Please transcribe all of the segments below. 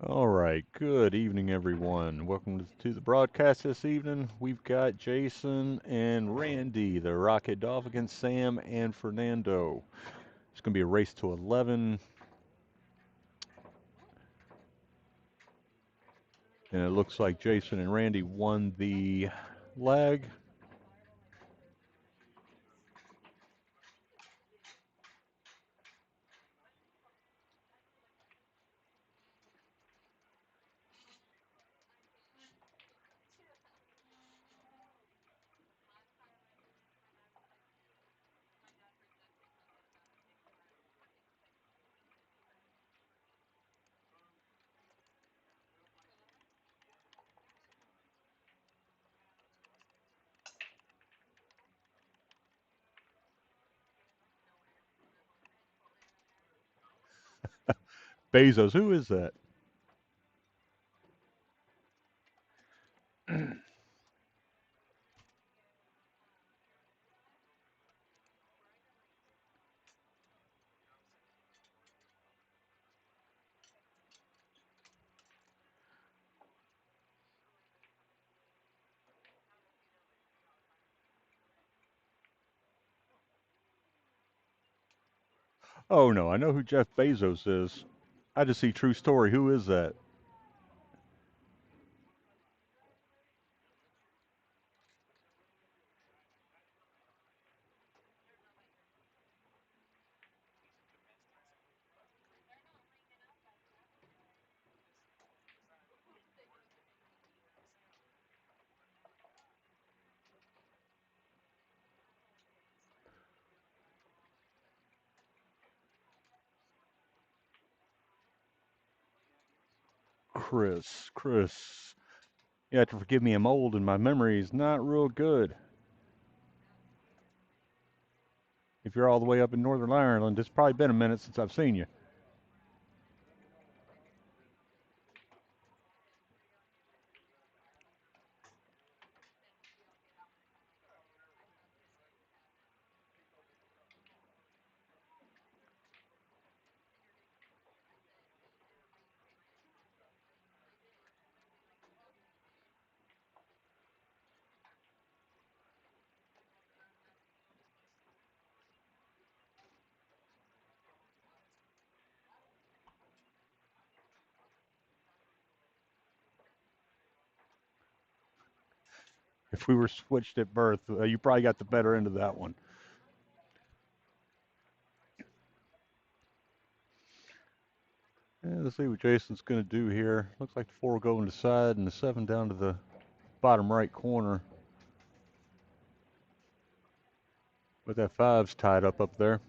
All right, good evening, everyone. Welcome to the broadcast this evening. We've got Jason and Randy, the Rocket Dog, against Sam and Fernando. It's going to be a race to 11, and it looks like Jason and Randy won the leg. Bezos, who is that? Oh no, I know who Jeff Bezos is. I just see True Story. Who is that? Chris. You have to forgive me, I'm old and my memory is not real good. If you're all the way up in Northern Ireland, it's probably been a minute since I've seen you. If we were switched at birth, you probably got the better end of that one. Yeah, let's see what Jason's going to do here. Looks like the four going to the side and the seven down to the bottom right corner. But that five's tied up there.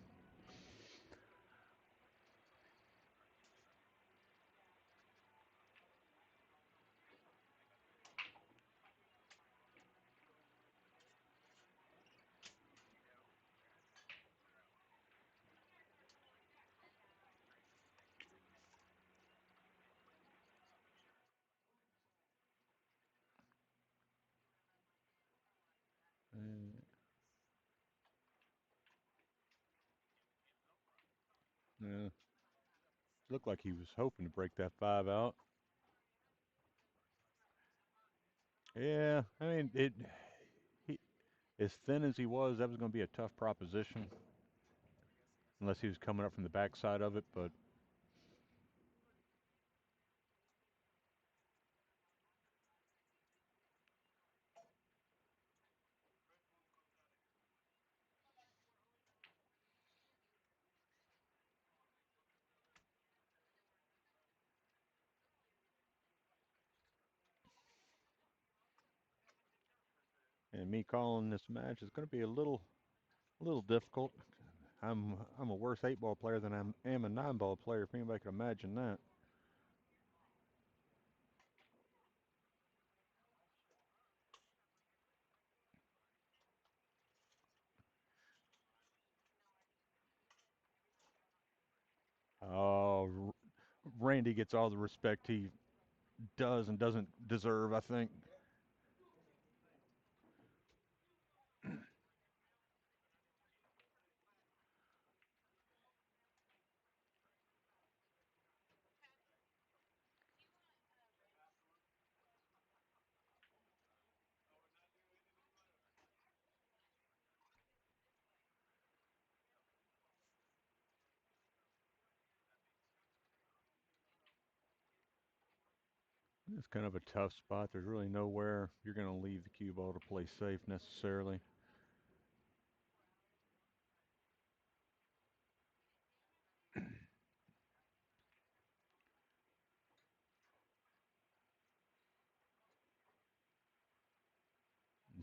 Uh, yeah, looked like he was hoping to break that five out. Yeah, I mean, he, as thin as he was, that was going to be a tough proposition unless he was coming up from the backside of it. But and me calling this match is going to be a little difficult. I'm a worse eight ball player than I am a nine ball player. If anybody can imagine that. Oh, Randy gets all the respect he does and doesn't deserve. I think. It's kind of a tough spot. There's really nowhere you're going to leave the cue ball to play safe necessarily. And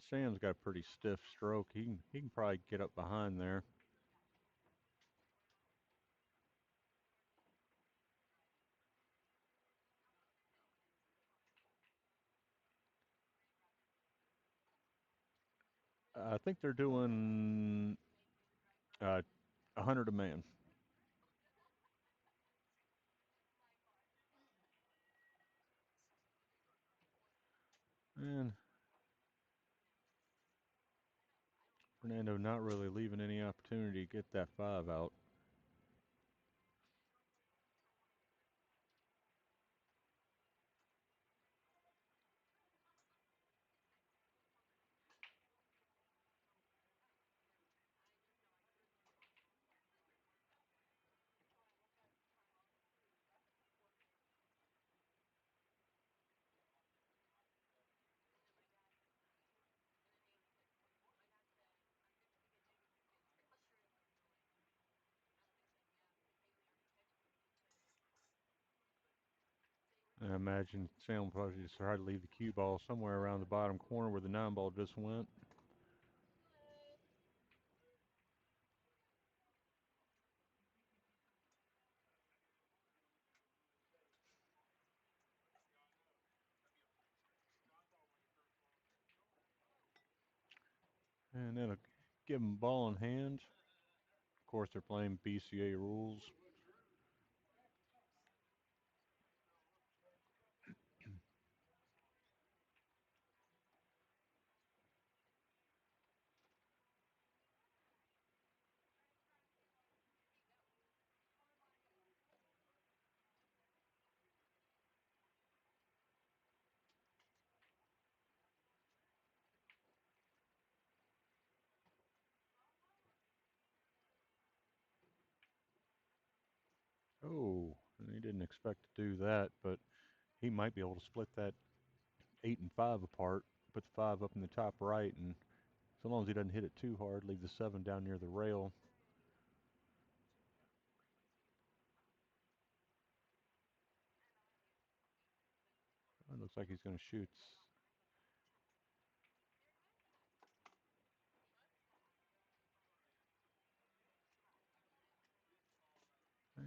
Sam's got a pretty stiff stroke. He can probably get up behind there. I think they're doing 100 a man. And Fernando not really leaving any opportunity to get that five out. I imagine Sam will probably just try to leave the cue ball somewhere around the bottom corner where the nine ball just went. And then give them ball in hand. Of course, they're playing BCA rules. Oh, and he didn't expect to do that, but he might be able to split that 8 and 5 apart, put the five up in the top right, and so long as he doesn't hit it too hard, leave the seven down near the rail. It looks like he's going to shoot.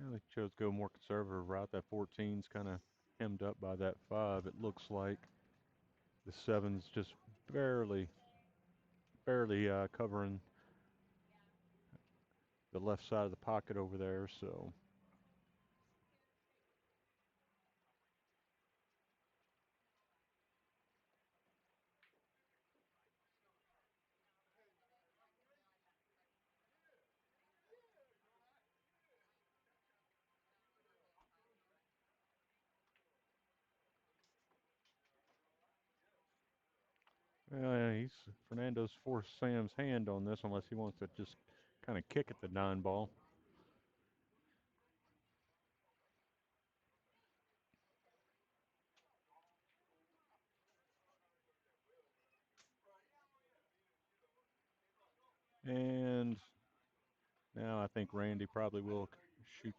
Well, they chose to go more conservative route. That 14's kind of hemmed up by that five. It looks like the seven's just barely, barely covering the left side of the pocket over there. So, he's Fernando's forced Sam's hand on this unless he wants to just kind of kick at the nine ball. And now I think Randy probably will shoot.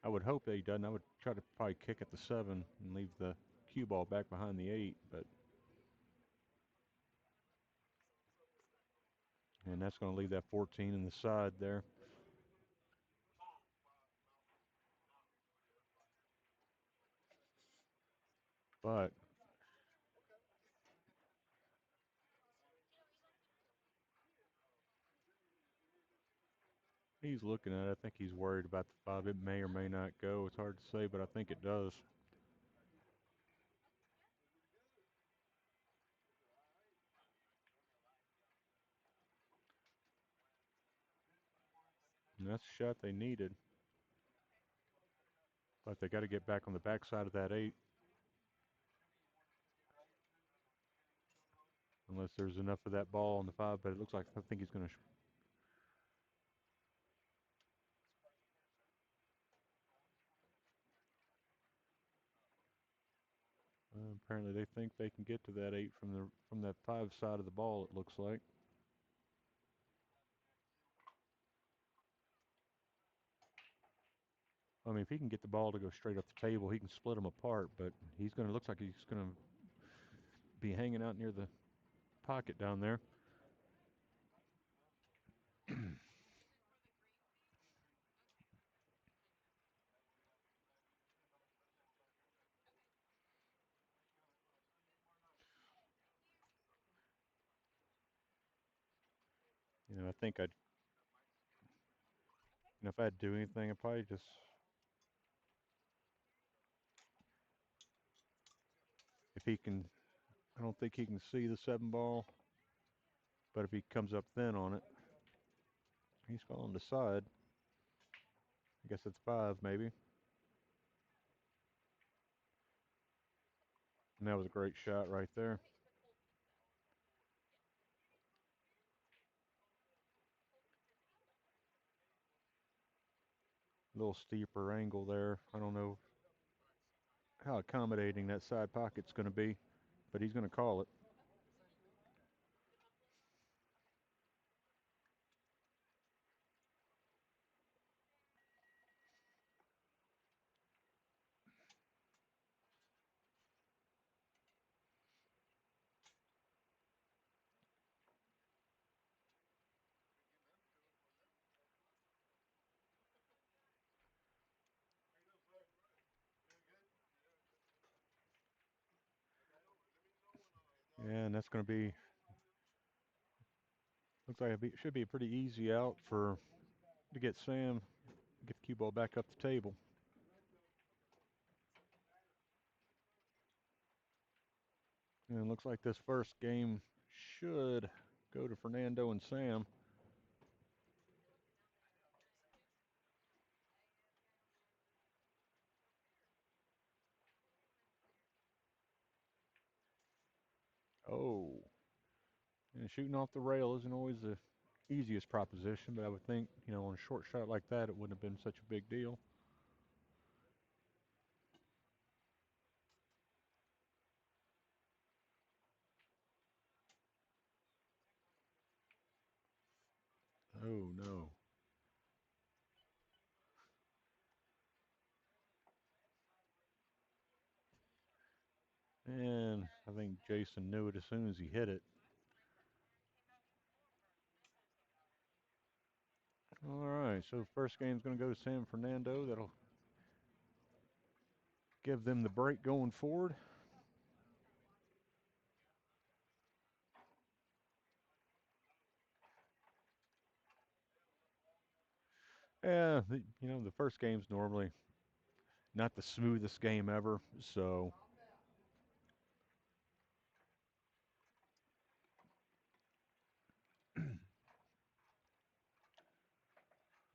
I would hope that he doesn't. I would try to probably kick at the seven and leave the cue ball back behind the eight, but and that's going to leave that 14 in the side there. But he's looking at it. I think he's worried about the five. It may or may not go. It's hard to say, but I think it does. And that's the shot they needed. But they got to get back on the backside of that eight, unless there's enough of that ball on the five. But it looks like I think he's going to. Apparently, they think they can get to that 8 from that 5 side of the ball. It looks like. I mean, if he can get the ball to go straight up the table, he can split them apart. But he's going to looks like he's going to be hanging out near the pocket down there. I think I'd, if I'd do anything, I'd probably just, if he can, I don't think he can see the 7 ball, but if he comes up thin on it, he's falling to side. I guess it's 5 maybe. And that was a great shot right there. A little steeper angle there. I don't know how accommodating that side pocket's going to be, but he's going to call it. And that's going to be, looks like it should be a pretty easy out to get Sam, get the cue ball back up the table. And it looks like this first game should go to Fernando and Sam. Oh, and shooting off the rail isn't always the easiest proposition, but I would think, on a short shot like that, it wouldn't have been such a big deal. Oh, no. And I think Jason knew it as soon as he hit it. All right, so first game's going to go to San Fernando. That'll give them the break going forward. Yeah, the first game's normally not the smoothest game ever, so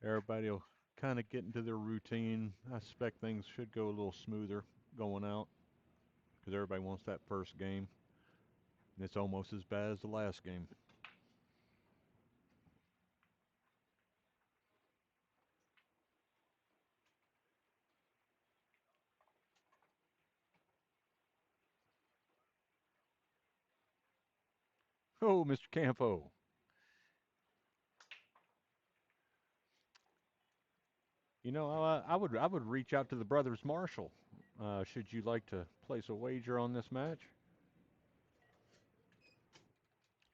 everybody will kind of get into their routine. I suspect things should go a little smoother going out because everybody wants that first game. And it's almost as bad as the last game. Oh, Mr. Campo. I would reach out to the brothers Marshall. Should you like to place a wager on this match?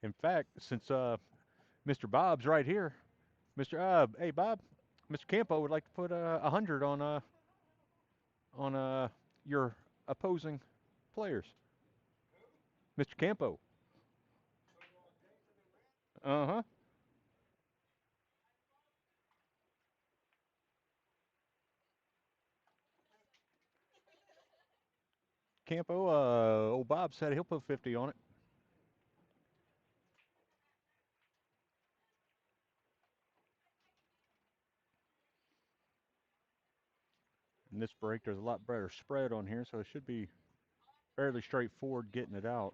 In fact, since Mr. Bob's right here, hey Bob, Mr. Campo would like to put 100 on your opposing players. Mr. Campo. Uh huh. Campo. Old Bob said he'll put 50 on it. In this break, there's a lot better spread on here, so it should be fairly straightforward getting it out.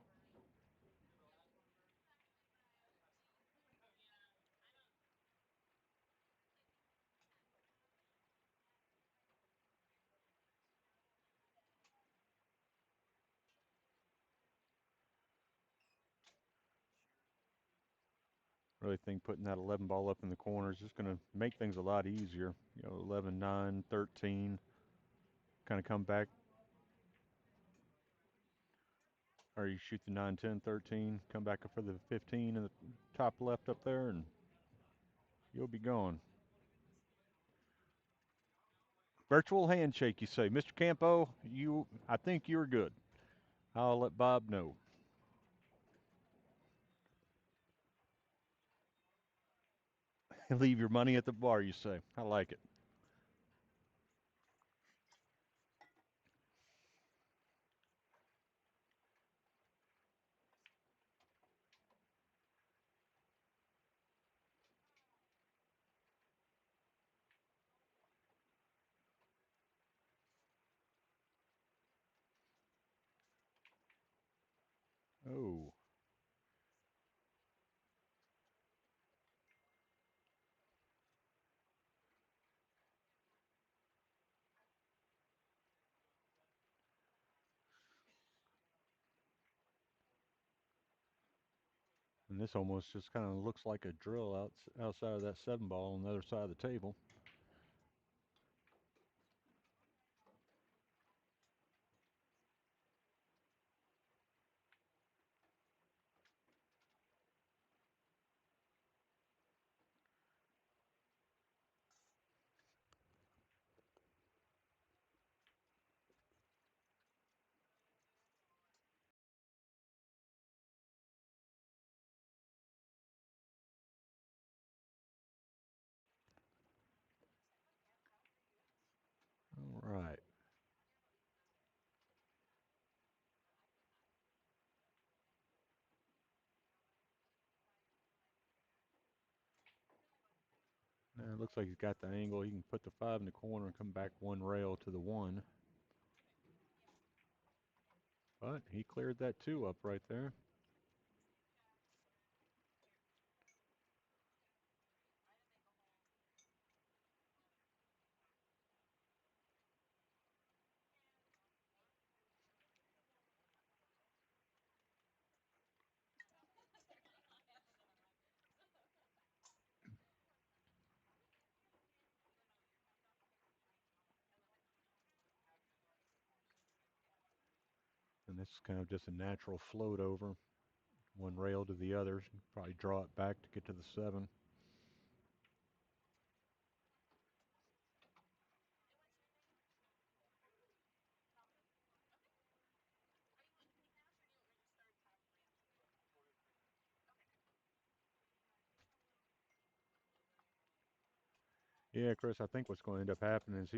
really think putting that 11 ball up in the corner is just going to make things a lot easier. 11, 9, 13, kind of come back, or you shoot the 9, 10, 13, come back up for the 15 in the top left up there, and you'll be gone. Virtual handshake, you say. Mr. Campo, I think you're good. I'll let Bob know. Leave your money at the bar, you say. I like it. Oh, and this almost just kind of looks like a drill outside of that 7 ball on the other side of the table. All right. Now it looks like he's got the angle. He can put the 5 in the corner and come back one rail to the 1. But he cleared that 2 up right there. And this is kind of just a natural float over. One rail to the other. Probably draw it back to get to the 7. Yeah, Chris, I think what's going to end up happening is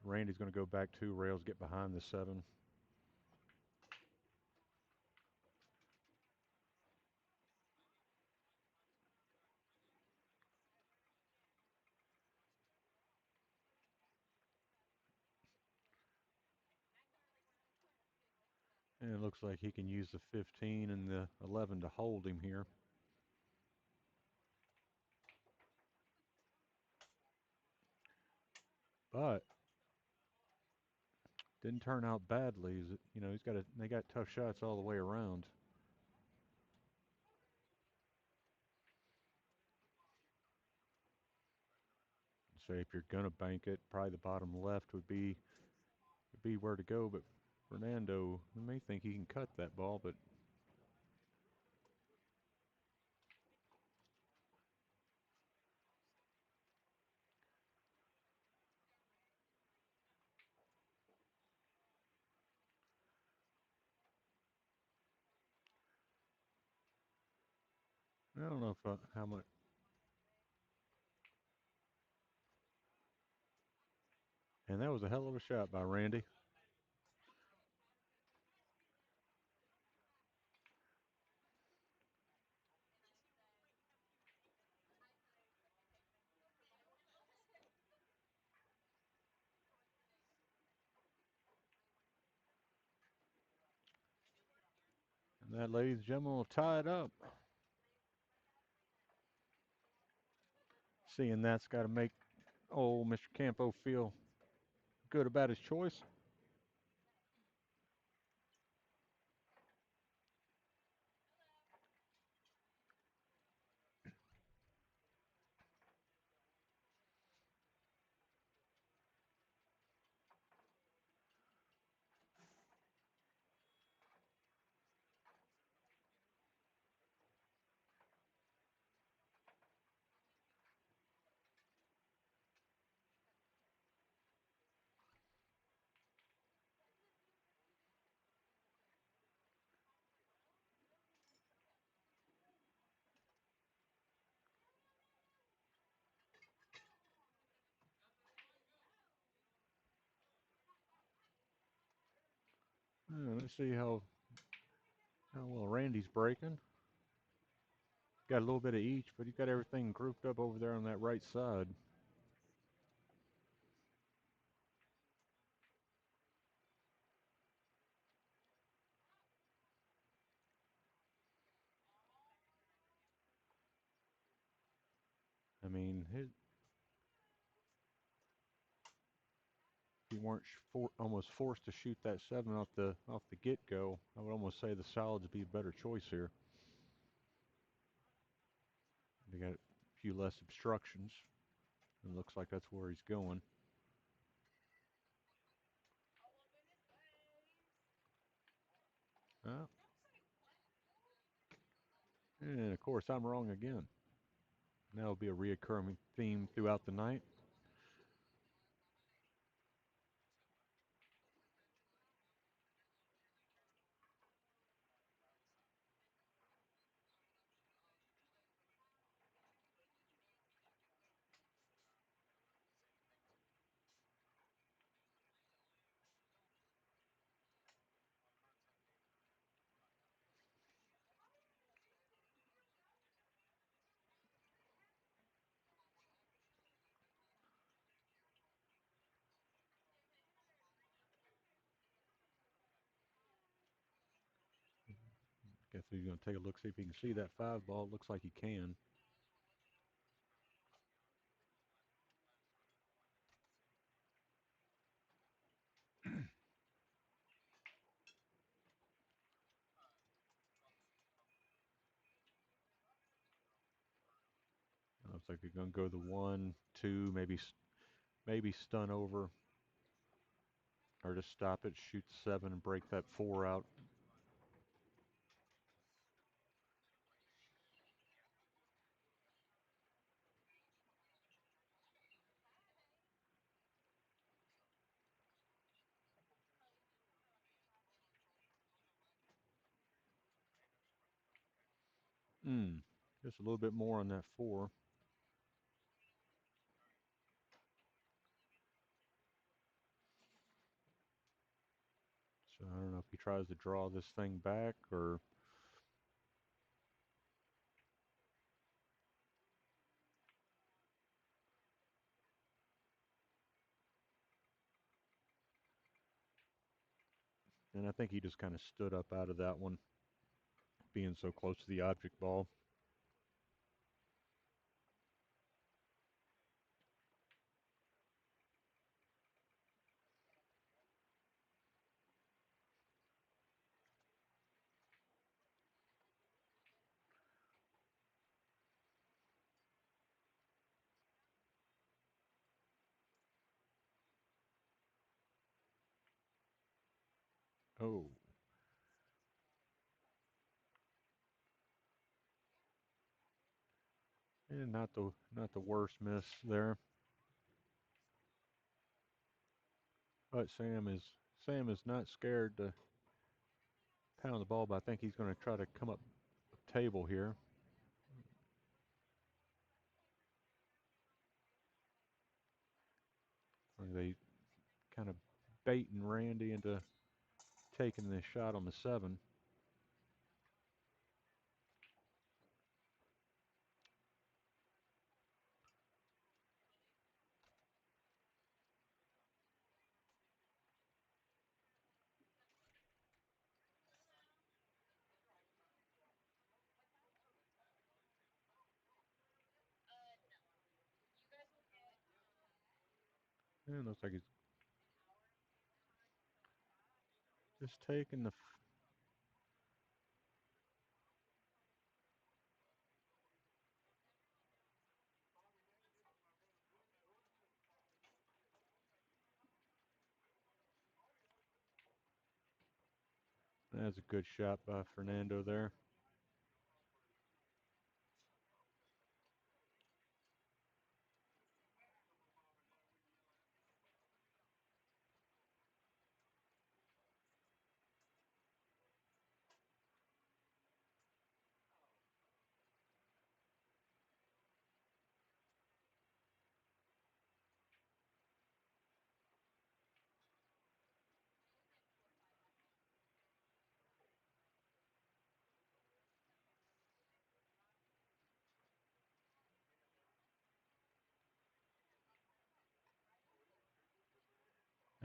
Randy's going to go back 2 rails, get behind the 7. And it looks like he can use the 15 and the 11 to hold him here. But didn't turn out badly. They got tough shots all the way around. Say if you're gonna bank it, probably the bottom left would be where to go. But Fernando may think he can cut that ball, but I don't know how much. And that was a hell of a shot by Randy. And that, ladies and gentlemen, will tie it up. Seeing that's got to make old Mr. Campo feel good about his choice. Let's see how well Randy's breaking. Got a little bit of each, but he's got everything grouped up over there on that right side. I mean, if you weren't almost forced to shoot that seven off the get go, I would almost say the solids would be a better choice here. They got a few less obstructions. It looks like that's where he's going. Uh, and of course, I'm wrong again. That'll be a reoccurring theme throughout the night. Guess he's going to take a look, see if he can see that five ball. Looks like he can. Looks like he's going to go the one, two, maybe stun over, or just stop it, shoot seven, and break that four out. Just a little bit more on that four. So I don't know if he tries to draw this thing back or. And I think he just kind of stood up out of that one, being so close to the object ball. Oh, and not the worst miss there. But Sam is not scared to pound the ball, but I think he's going to try to come up table here. They kind of baiting Randy into taking this shot on the seven. And it looks like he's just taking the. That's a good shot by Fernando there.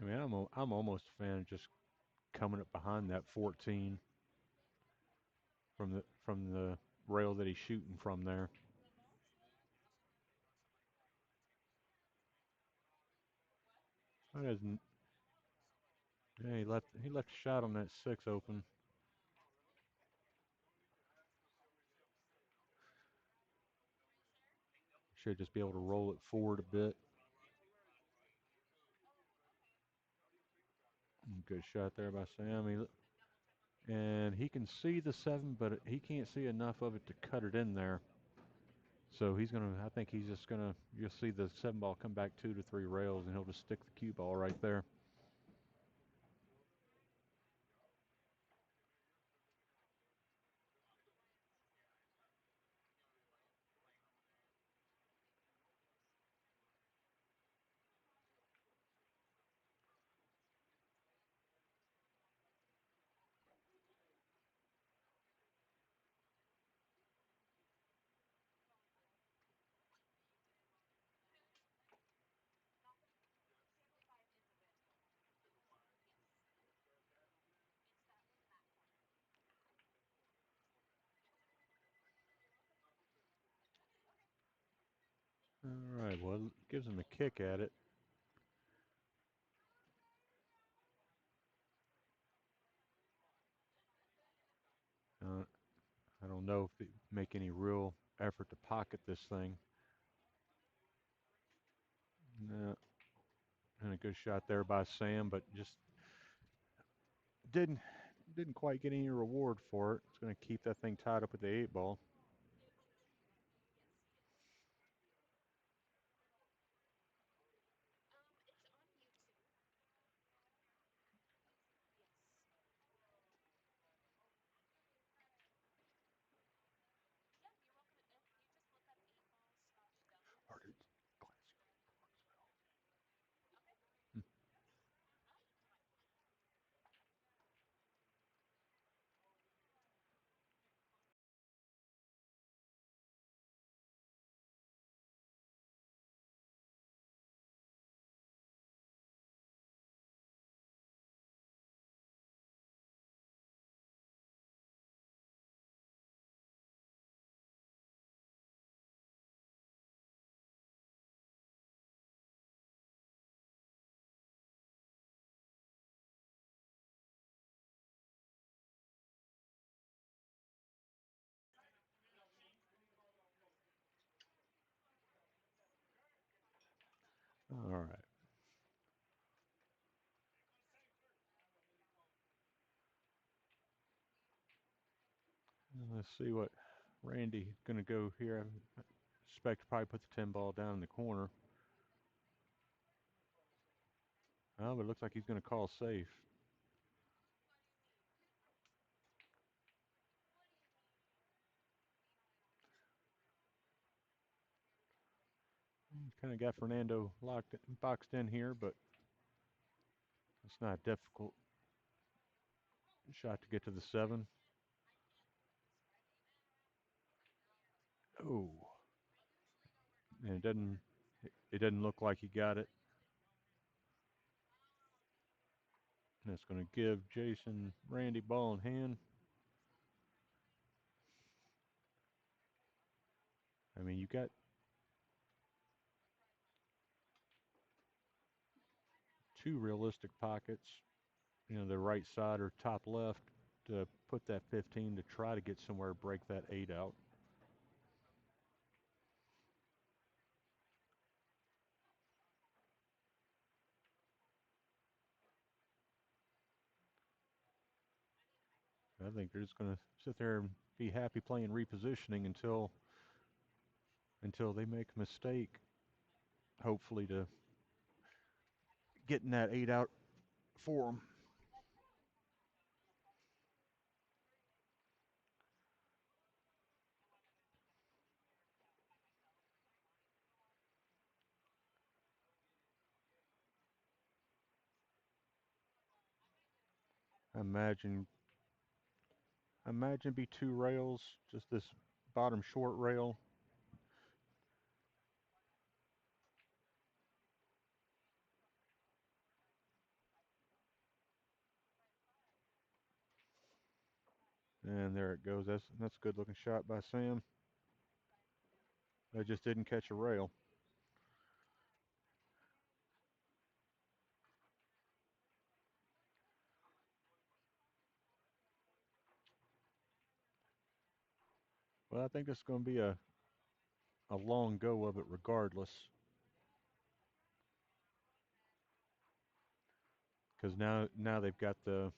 I mean, I'm almost a fan of just coming up behind that 14 from the rail that he's shooting from there. That isn't. Yeah, he left a shot on that 6 open. Should just be able to roll it forward a bit. Good shot there by Sam. And he can see the 7, but he can't see enough of it to cut it in there. So he's gonna. I think he's just gonna. You'll see the 7 ball come back 2 to 3 rails, and he'll just stick the cue ball right there. All right. Well, it gives him a kick at it. Uh, I don't know if they make any real effort to pocket this thing. No, and a good shot there by Sam, but just didn't didn't quite get any reward for it. It's going to keep that thing tied up with the 8 ball. All right. Let's see what Randy going to go here. I expect to probably put the 10 ball down in the corner. Oh, but it looks like he's going to call safe. Kind of got Fernando locked, boxed in here, but it's not a difficult shot to get to the 7. Oh, and it doesn't look like he got it. And it's going to give Jason Randy ball in hand. I mean, you got two realistic pockets, the right side or top left to put that 15 to try to get somewhere to break that 8 out. I think they're just going to sit there and be happy playing repositioning until they make a mistake, hopefully to getting that 8 out for them. Imagine, imagine be 2 rails, just this bottom short rail. And there it goes. That's a good looking shot by Sam. That just didn't catch a rail. Well, I think it's going to be a long go of it regardless. Because now they've got the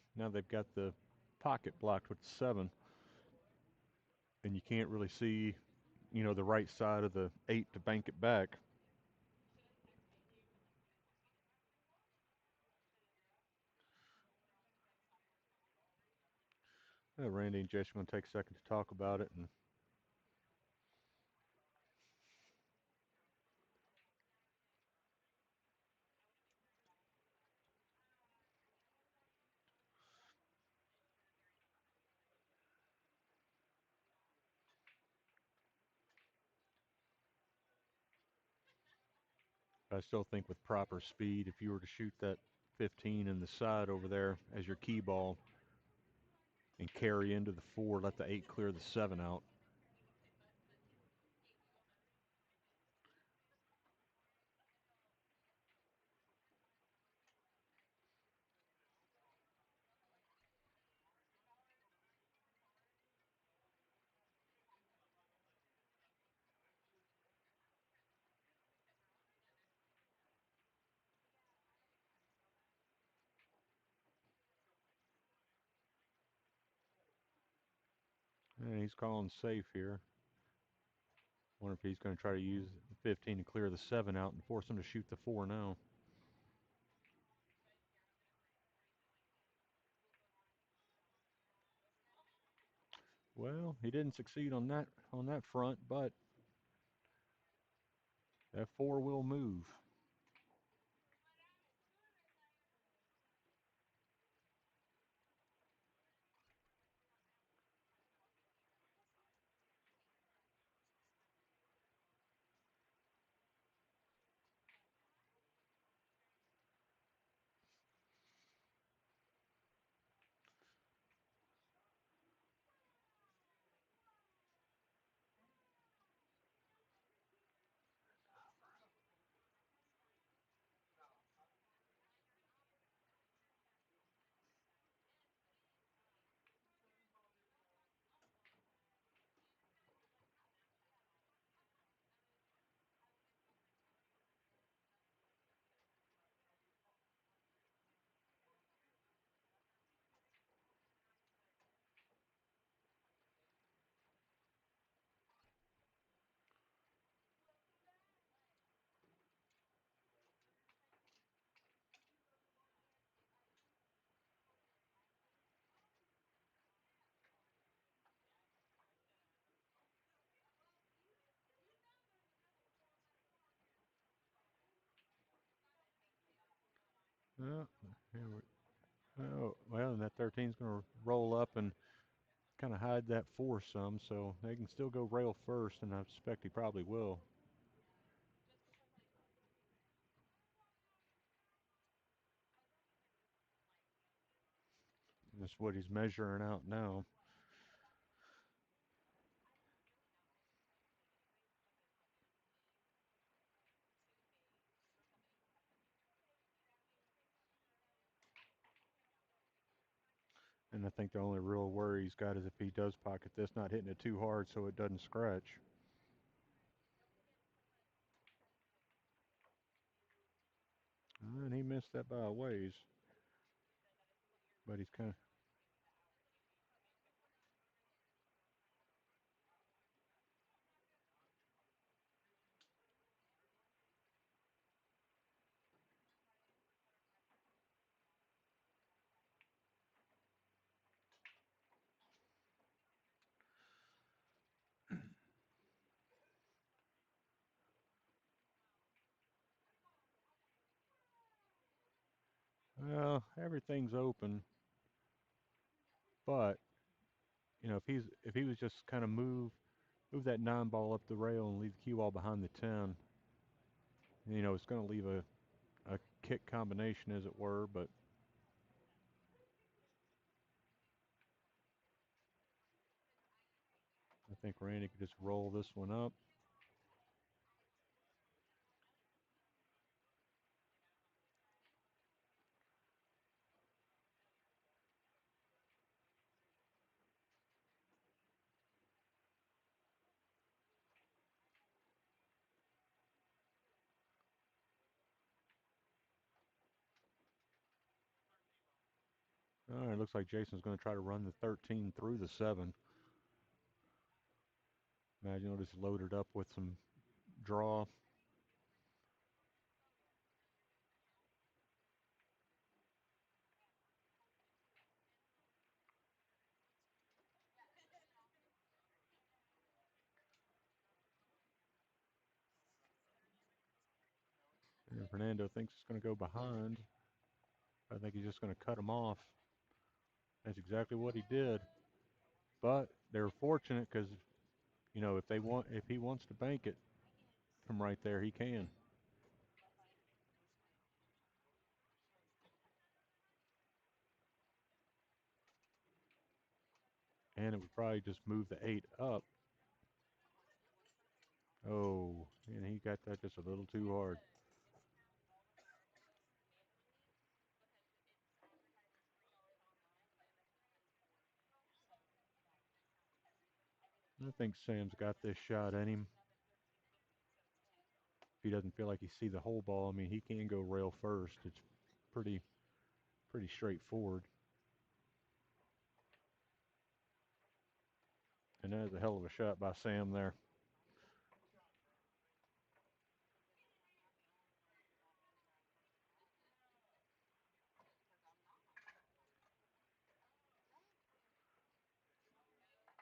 pocket blocked with the 7, and you can't really see the right side of the 8 to bank it back. Randy and Jess are going to take a second to talk about it, and I still think with proper speed, if you were to shoot that 15 in the side over there as your key ball and carry into the 4, let the 8 clear the 7 out. And he's calling safe here. Wonder if he's going to try to use the 15 to clear the 7 out and force him to shoot the 4 now. Well, he didn't succeed on that front, but that 4 will move. Oh, oh, well, and that 13 is going to roll up and kind of hide that 4 some, so they can still go rail first, and I suspect he probably will. That's what he's measuring out now. And I think the only real worry he's got is if he does pocket this, not hitting it too hard so it doesn't scratch. And he missed that by a ways, but he's kind of. Well, everything's open, but if he was just kind of move that 9 ball up the rail and leave the cue ball behind the 10, it's going to leave a kick combination, as it were, but think Randy could just roll this one up. All right, looks like Jason's going to try to run the 13 through the 7. Imagine he'll just load it up with some draw. And Fernando thinks it's going to go behind. I think he's just going to cut him off. That's exactly what he did. But they're fortunate because, you know, if he wants to bank it from right there, he can. And it would probably just move the 8 up. Oh, and he got that just a little too hard. I think Sam's got this shot in him. If he doesn't feel like he see the whole ball, I mean, he can go rail first. It's pretty straightforward. And that is a hell of a shot by Sam there.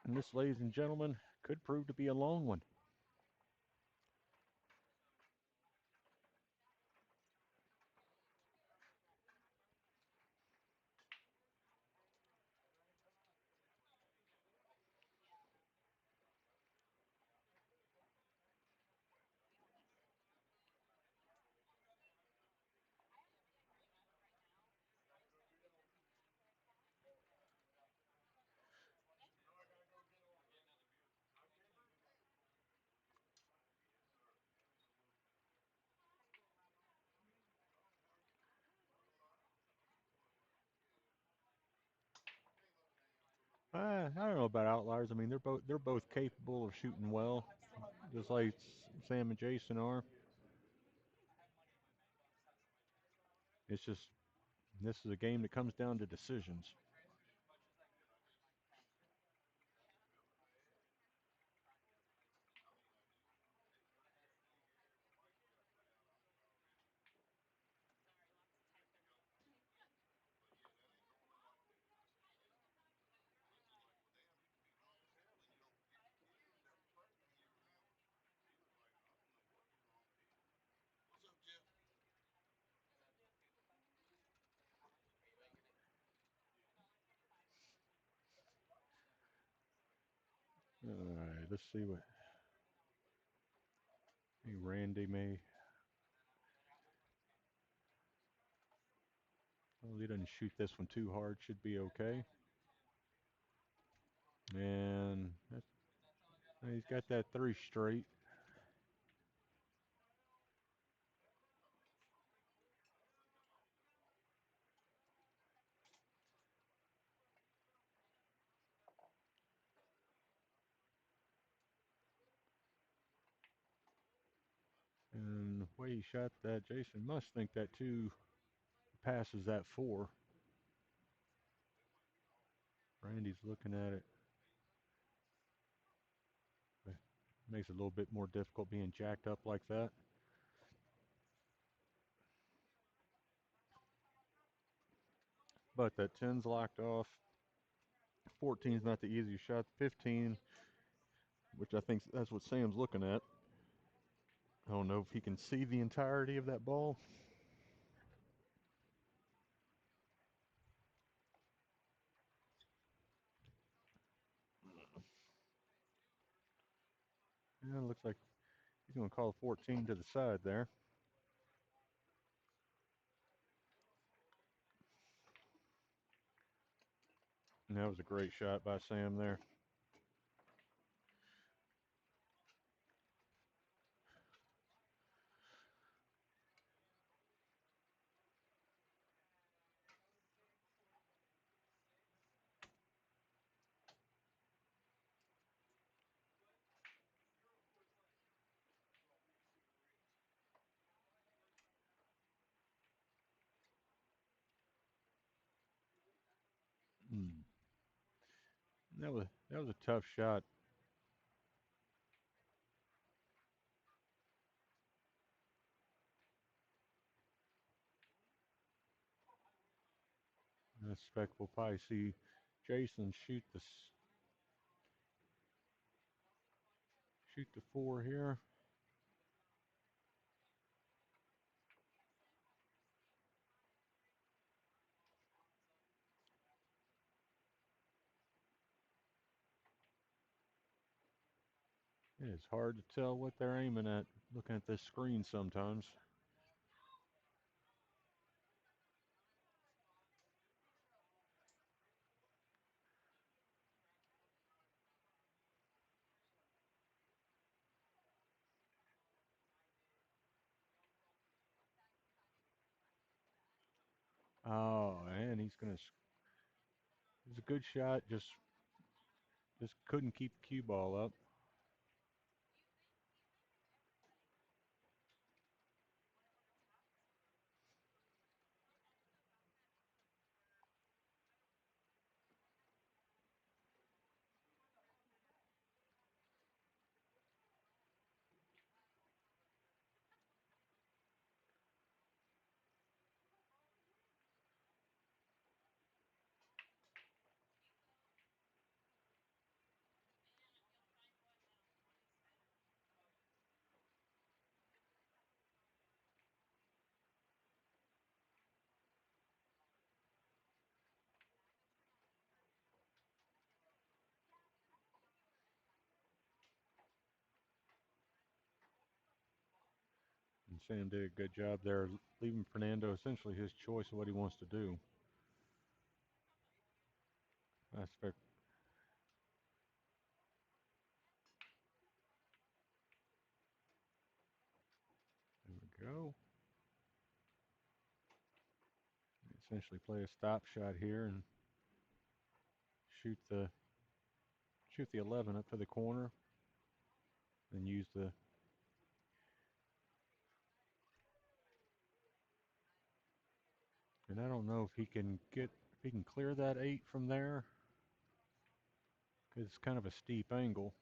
And this, ladies and gentlemen, could prove to be a long one. I don't know about outliers. I mean, they're both capable of shooting well, just like Sam and Jason are. It's just this is a game that comes down to decisions. All right, let's see what Randy may. Well, he doesn't shoot this one too hard. Should be okay. And he's got that 3 straight. And the way he shot that, Jason must think that 2 passes that 4. Randy's looking at it. It makes it a little bit more difficult being jacked up like that. But that 10's locked off. 14's not the easiest shot. 15, which I think that's what Sam's looking at. I don't know if he can see the entirety of that ball. Yeah, it looks like he's going to call 14 to the side there. And that was a great shot by Sam there. That was a tough shot. I expect we'll probably see Jason shoot the four here. It's hard to tell what they're aiming at looking at this screen sometimes. Oh, and it's a good shot. Just couldn't keep the cue ball up. And Sam did a good job there, leaving Fernando essentially his choice of what he wants to do. I expect. There we go. Essentially play a stop shot here and shoot the shoot the 11 up to the corner, and use the. And I don't know if he can clear that 8 from there, because it's kind of a steep angle.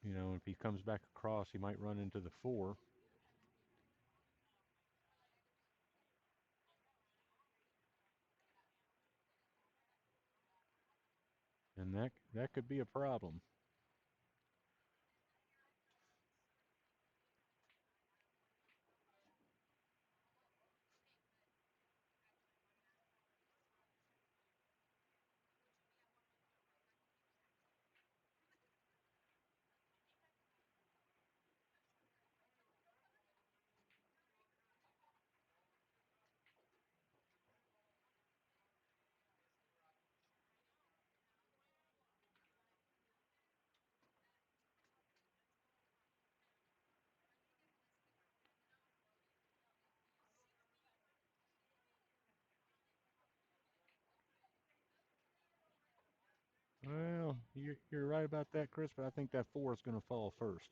You know, if he comes back across, he might run into the 4. And that could be a problem. Well, you're right about that, Chris, but I think that 4 is going to fall first.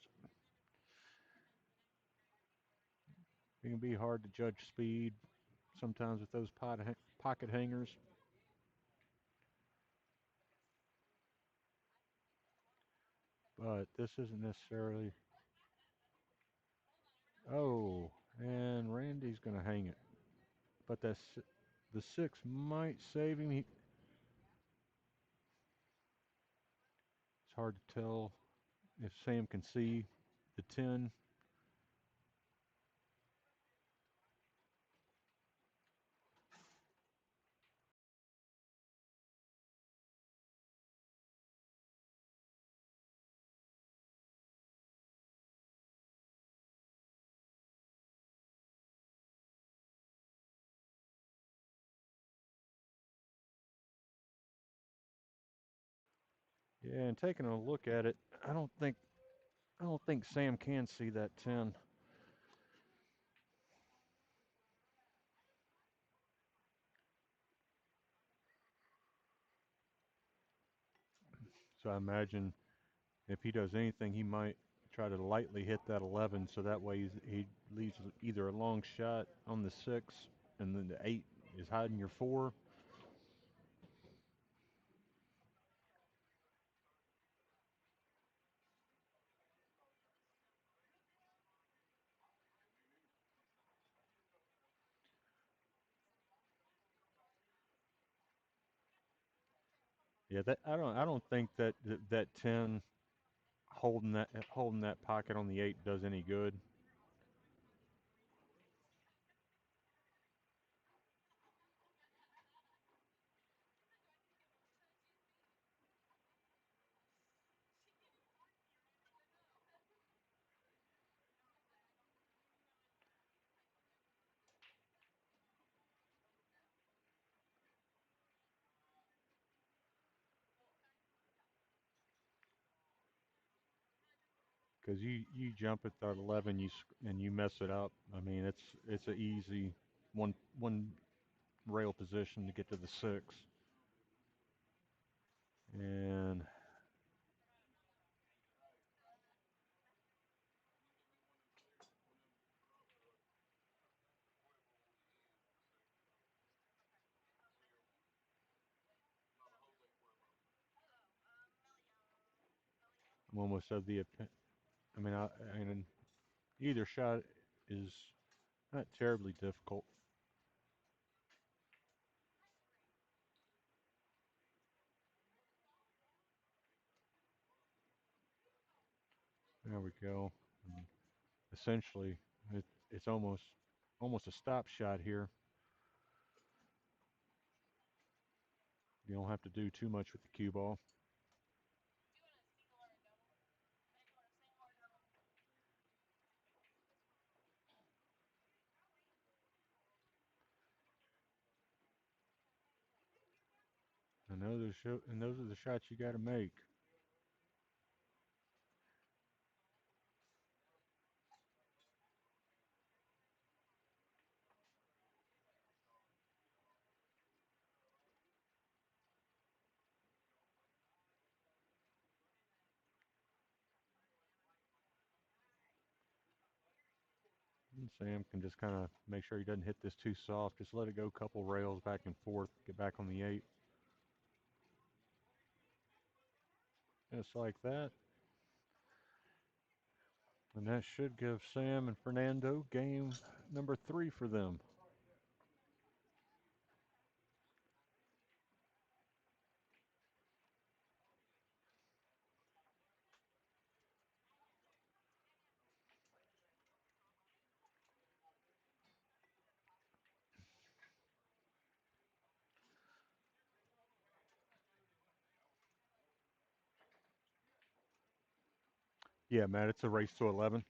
It can be hard to judge speed sometimes with those pocket hangers, but this isn't necessarily. Oh, and Randy's going to hang it, but the 6 might save him. It's hard to tell if Sam can see the 10. Yeah, and taking a look at it, I don't think Sam can see that 10. So I imagine if he does anything, he might try to lightly hit that 11, so that way he leaves either a long shot on the 6, and then the 8 is hiding your 4. Yeah, that I don't think that 10 holding that pocket on the 8 does any good. Because you jump at that 11, and you mess it up. I mean, it's an easy one rail position to get to the 6, and I'm almost of the I mean, I mean, either shot is not terribly difficult. There we go. And essentially, it's almost a stop shot here. You don't have to do too much with the cue ball. And those are the shots you got to make. And Sam can just kind of make sure he doesn't hit this too soft. Just let it go a couple rails back and forth. Get back on the 8. Just like that. And that should give Sam and Fernando game number 3 for them. Yeah, Matt, it's a race to 11.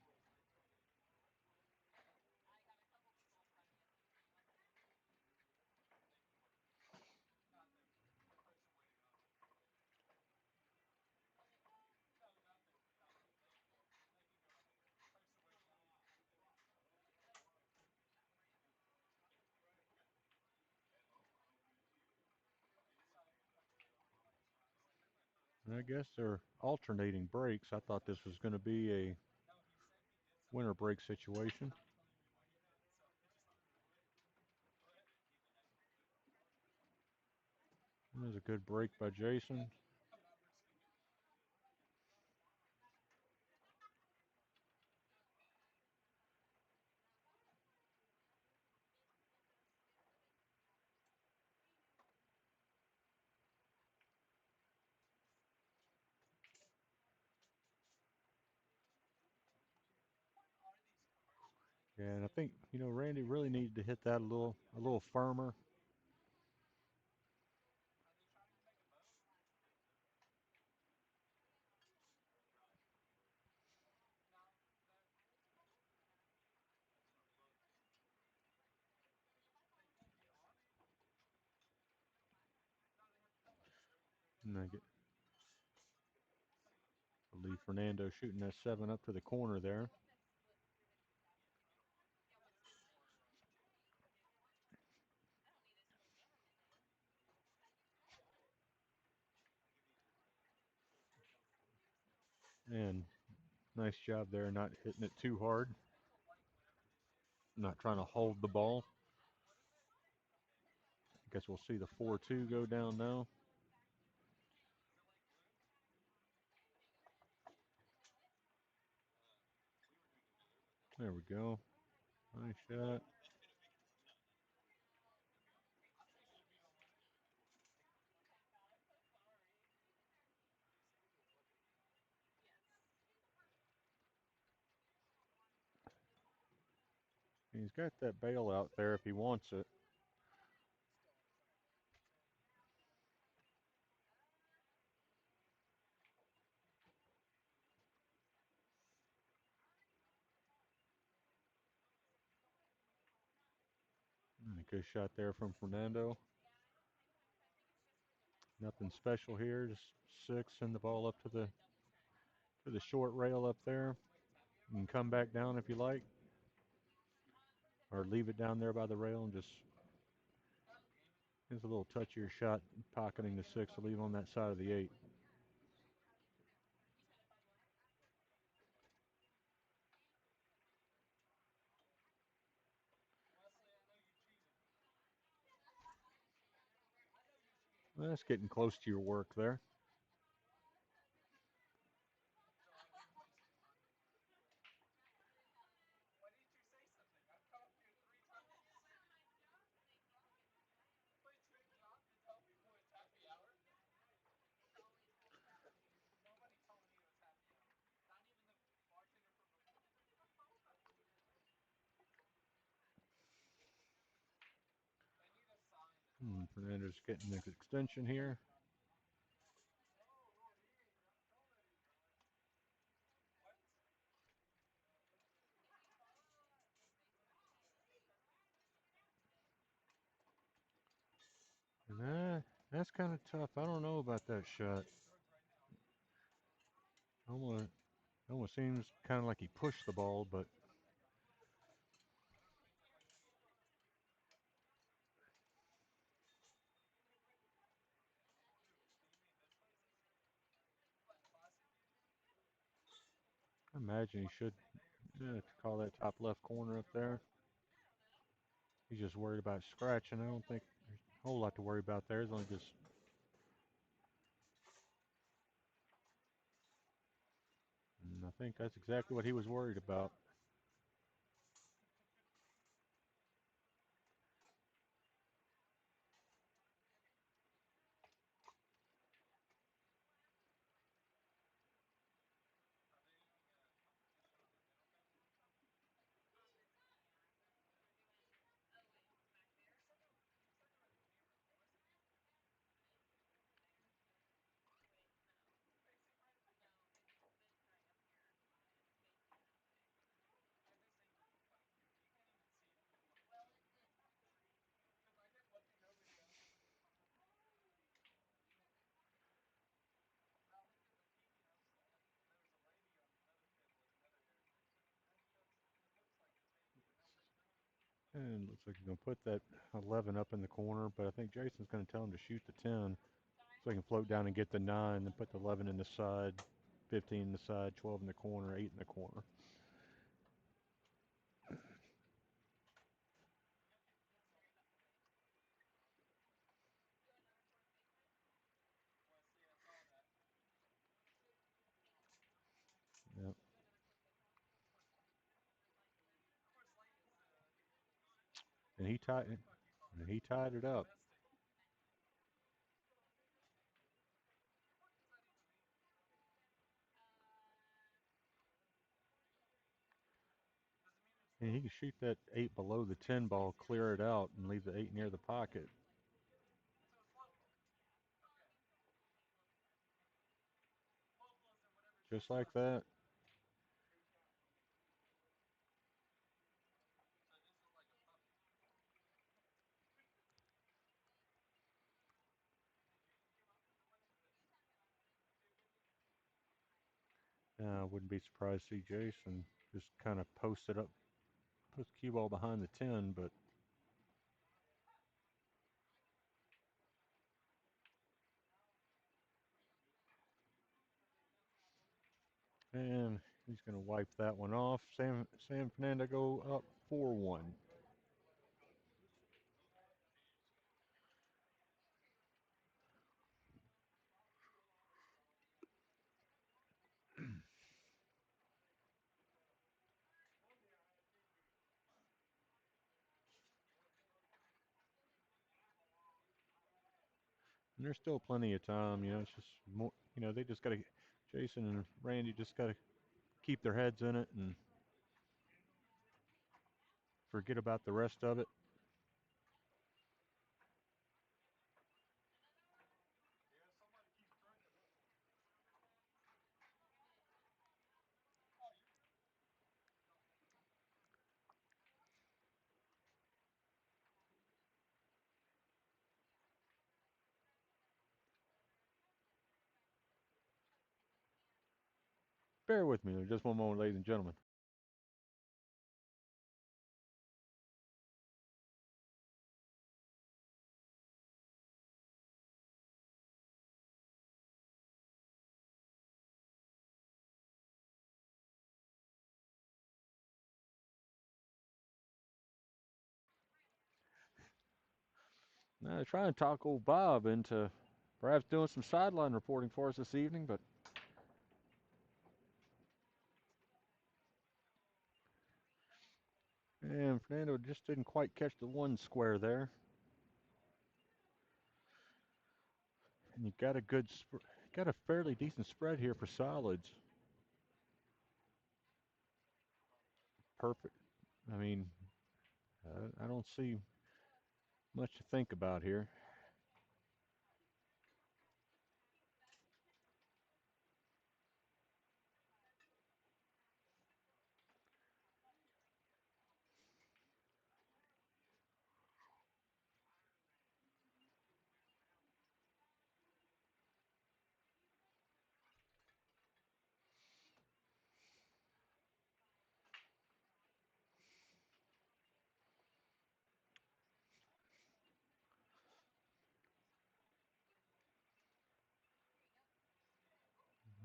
And I guess they're alternating breaks. I thought this was going to be a winter break situation. There's a good break by Jason. Yeah, and I think Randy really needed to hit that a little firmer. And I believe Fernando shooting that 7 up to the corner there. And nice job there, not hitting it too hard, not trying to hold the ball. I guess we'll see the 4-2 go down now. There we go. Nice shot. He's got that bail out there if he wants it. A good shot there from Fernando. Nothing special here, just six and the ball up to the short rail up there. You can come back down if you like, or leave it down there by the rail and just. Here's a little touchier shot, pocketing the six to leave on that side of the eight. Well, that's getting close to your work there. Fernando's getting the extension here. And that's kind of tough. I don't know about that shot. Almost seems kind of like he pushed the ball, but I imagine he should call that top left corner up there. He's just worried about scratching. I don't think there's a whole lot to worry about there. It's only just. And I think that's exactly what he was worried about. And it looks like he's going to put that 11 up in the corner, but I think Jason's going to tell him to shoot the 10 so he can float down and get the 9, then put the 11 in the side, 15 in the side, 12 in the corner, 8 in the corner. Yep. And he tied it up. And he can shoot that 8 below the 10 ball, clear it out, and leave the 8 near the pocket. Just like that. I wouldn't be surprised to see Jason just kind of post it up, put the cue ball behind the 10, but and he's going to wipe that one off. Sam Fernando go up 4-1. And there's still plenty of time. It's just more. They just got to. Jason and Randy just got to keep their heads in it, and forget about the rest of it. Bear with me just one moment, ladies and gentlemen. Now, trying to talk old Bob into perhaps doing some sideline reporting for us this evening, but and Fernando just didn't quite catch the one square there. And you got a got a fairly decent spread here for solids. Perfect. I mean, I don't see much to think about here.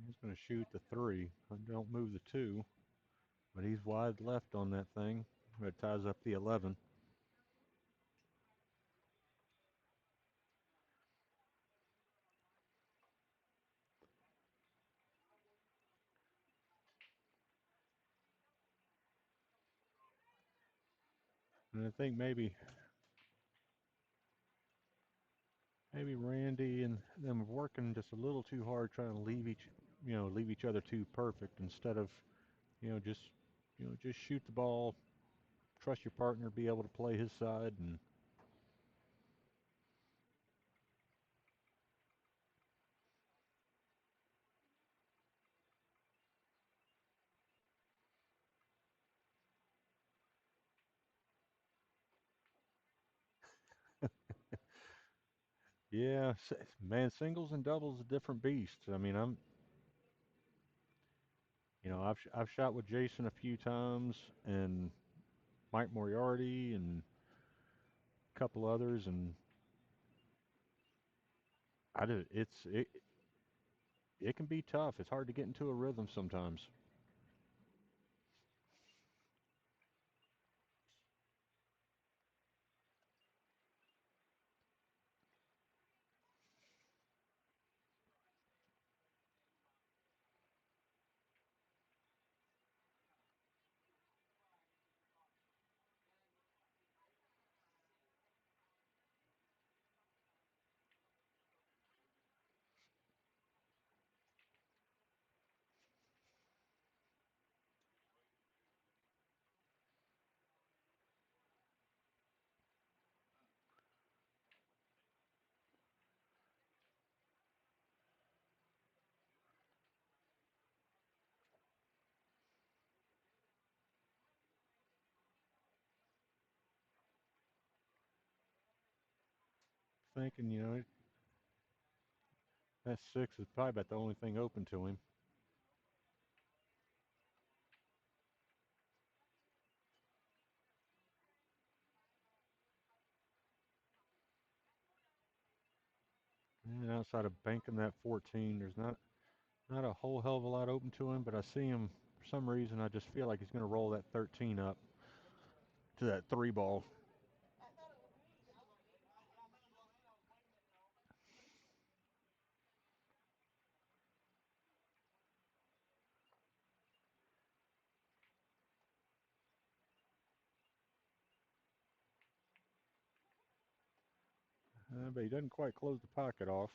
He's going to shoot the three. Don't move the two, but he's wide left on that thing. That ties up the 11. And I think maybe Randy and them are working just a little too hard, trying to leave each other too perfect instead of, just, just shoot the ball, trust your partner, be able to play his side, and yeah, man, singles and doubles a different beast. I mean, I've shot with Jason a few times and Mike Moriarty and a couple others, and I do. It can be tough. It's hard to get into a rhythm sometimes. Thinking, that six is probably about the only thing open to him. And outside of banking that 14, there's not a whole hell of a lot open to him, but I see him for some reason. I just feel like he's going to roll that 13 up to that three ball. But he doesn't quite close the pocket off.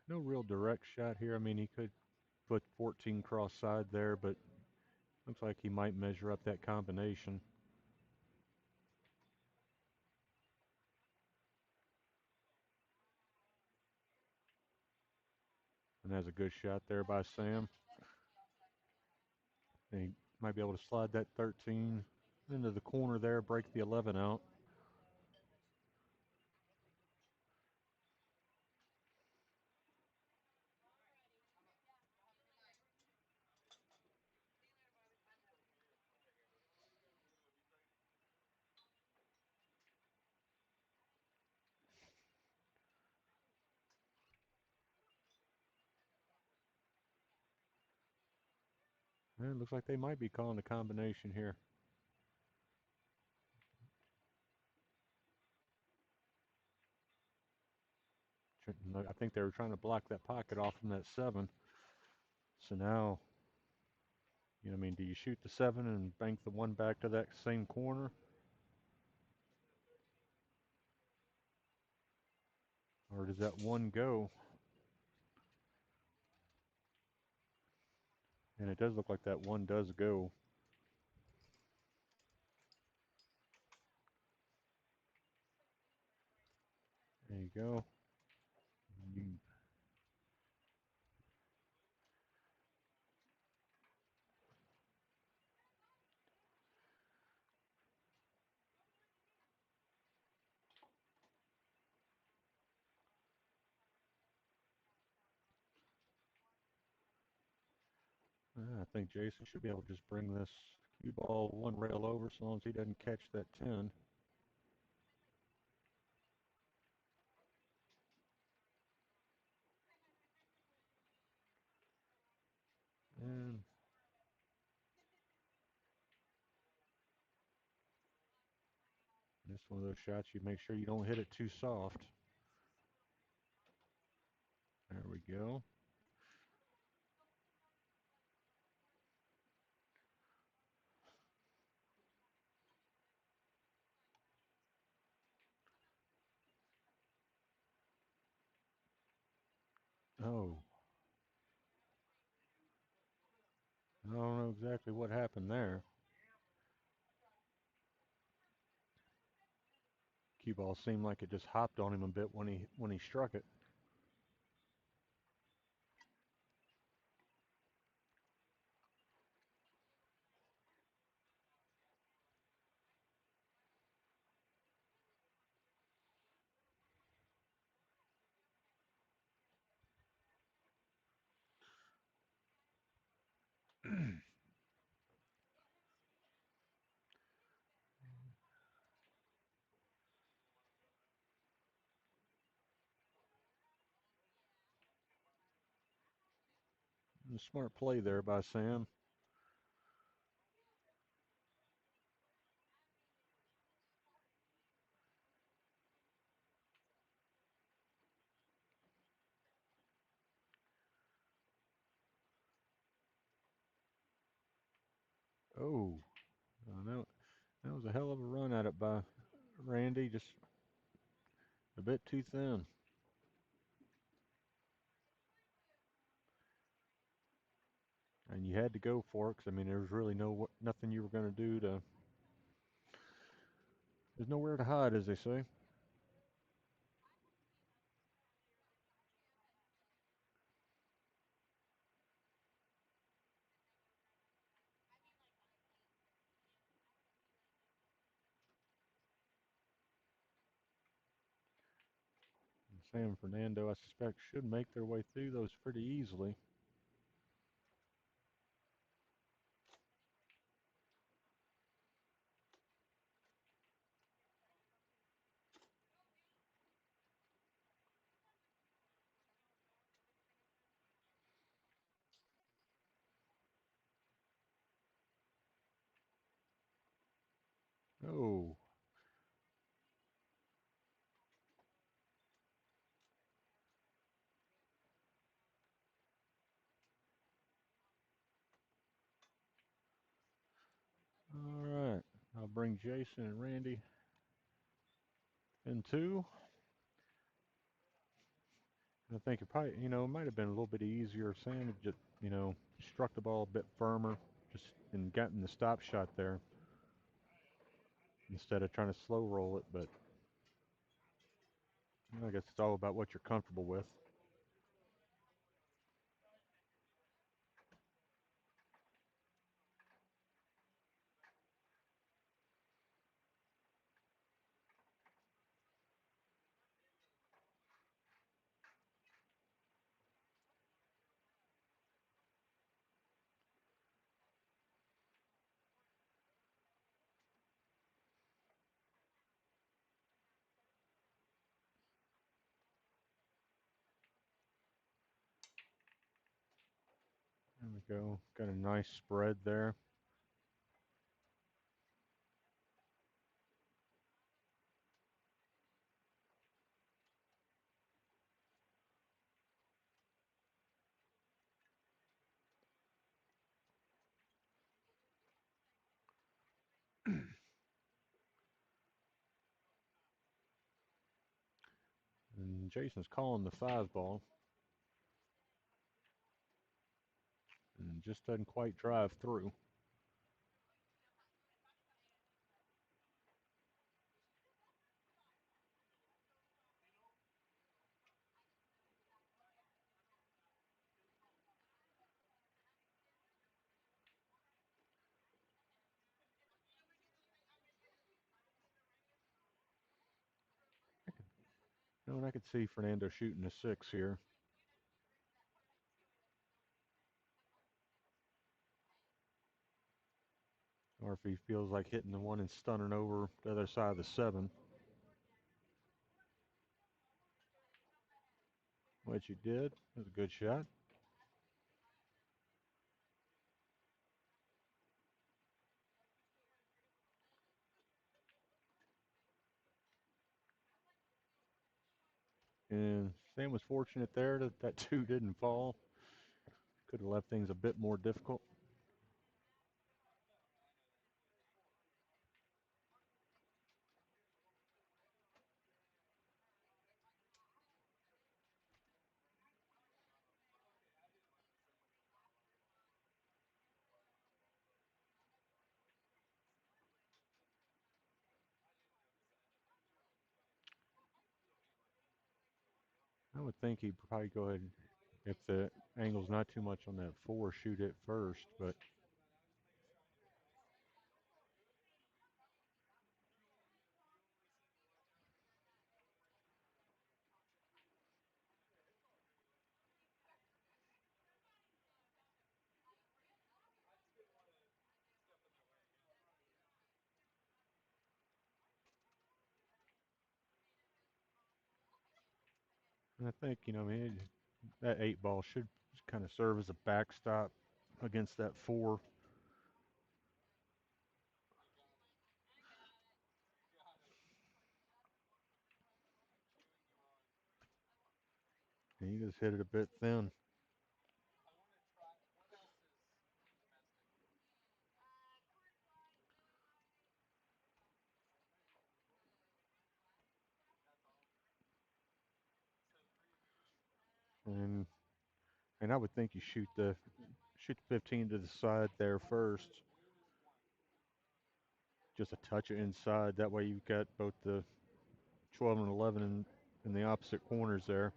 No real direct shot here. I mean, he could put 14 cross side there, but looks like he might measure up that combination. And that's a good shot there by Sam. And he might be able to slide that 13 into the corner there, break the 11 out. And it looks like they might be calling a combination here. I think they were trying to block that pocket off from that 7. So now, I mean, do you shoot the 7 and bank the 1 back to that same corner? Or does that 1 go? And it does look like that 1 does go. There you go. You, I think Jason should be able to just bring this cue ball 1 rail over as long as he doesn't catch that 10. And this one of those shots, you make sure you don't hit it too soft. There we go. Oh, I don't know exactly what happened there. Cue ball seemed like it just hopped on him a bit when he struck it. A smart play there by Sam. Oh, that was a hell of a run at it by Randy. Just a bit too thin. And you had to go for it because, I mean, there was really nothing you were going to do to. There's nowhere to hide, as they say. And Sam and Fernando, I suspect, should make their way through those pretty easily. Oh, all right. I'll bring Jason and Randy in 2. I think it probably, it might have been a little bit easier if Sam had just, struck the ball a bit firmer, just and gotten the stop shot there instead of trying to slow roll it. But I guess it's all about what you're comfortable with. There we go. Got a nice spread there. And Jason's calling the 5 ball and just doesn't quite drive through. And I could see Fernando shooting a 6 here. Or if he feels like hitting the one and stunning over the other side of the 7, which he did. It was a good shot. And Sam was fortunate there that that 2 didn't fall. Could have left things a bit more difficult. I would think he'd probably go ahead, if the angle's not too much on that 4, shoot it first. But I think, that 8 ball should kind of serve as a backstop against that 4. And he just hit it a bit thin. And and I would think you shoot the 15 to the side there first, just a touch of inside. That way you've got both the 12 and 11 in the opposite corners there.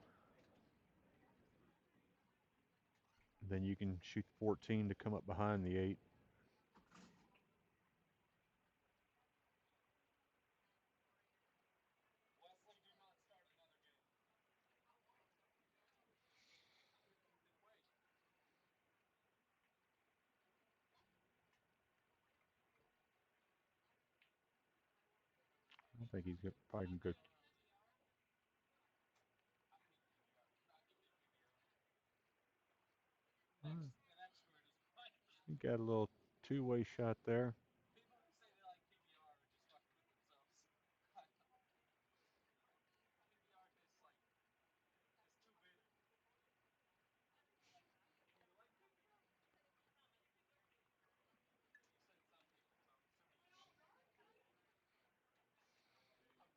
Then you can shoot 14 to come up behind the 8. I think he's probably good. He got a little two-way shot there.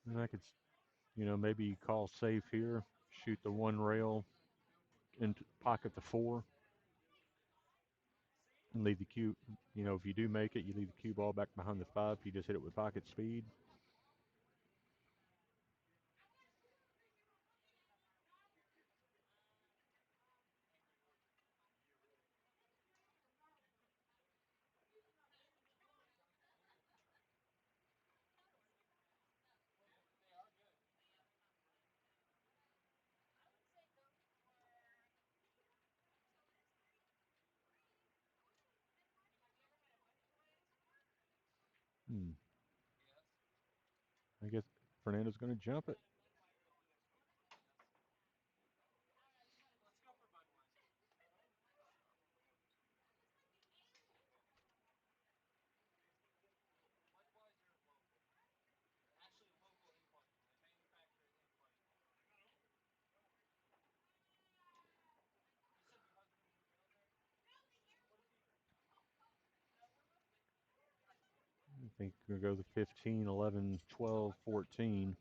And I could, maybe call safe here. Shoot the one rail into pocket the four and leave the cue. You know, if you do make it, you leave the cue ball back behind the five. You just hit it with pocket speed. Hmm. I guess Fernando's going to jump it. I think we're going to go the 15, 11, 12, 14.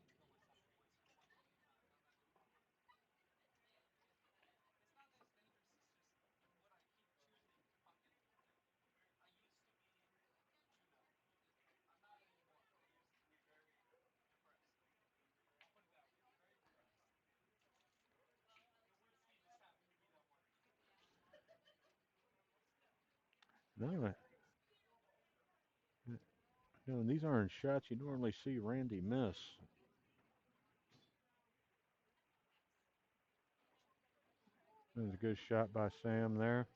No, no, these aren't shots you normally see Randy miss. That was a good shot by Sam there.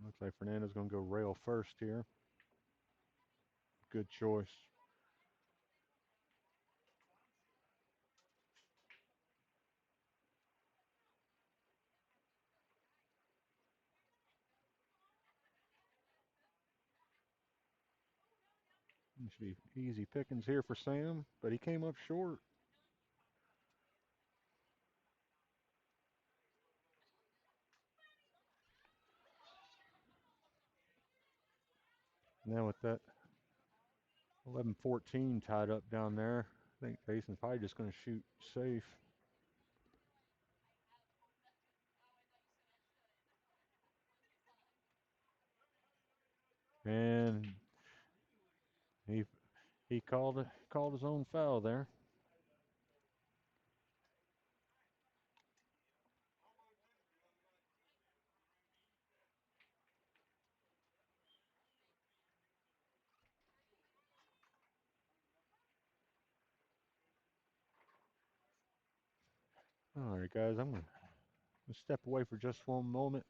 Looks like Fernando's going to go rail first here. Good choice. It should be easy pickings here for Sam, but he came up short. Now with that 11-14 tied up down there, I think Jason's probably just going to shoot safe. And he he called his own foul there. All right, guys, I'm going to step away for just one moment.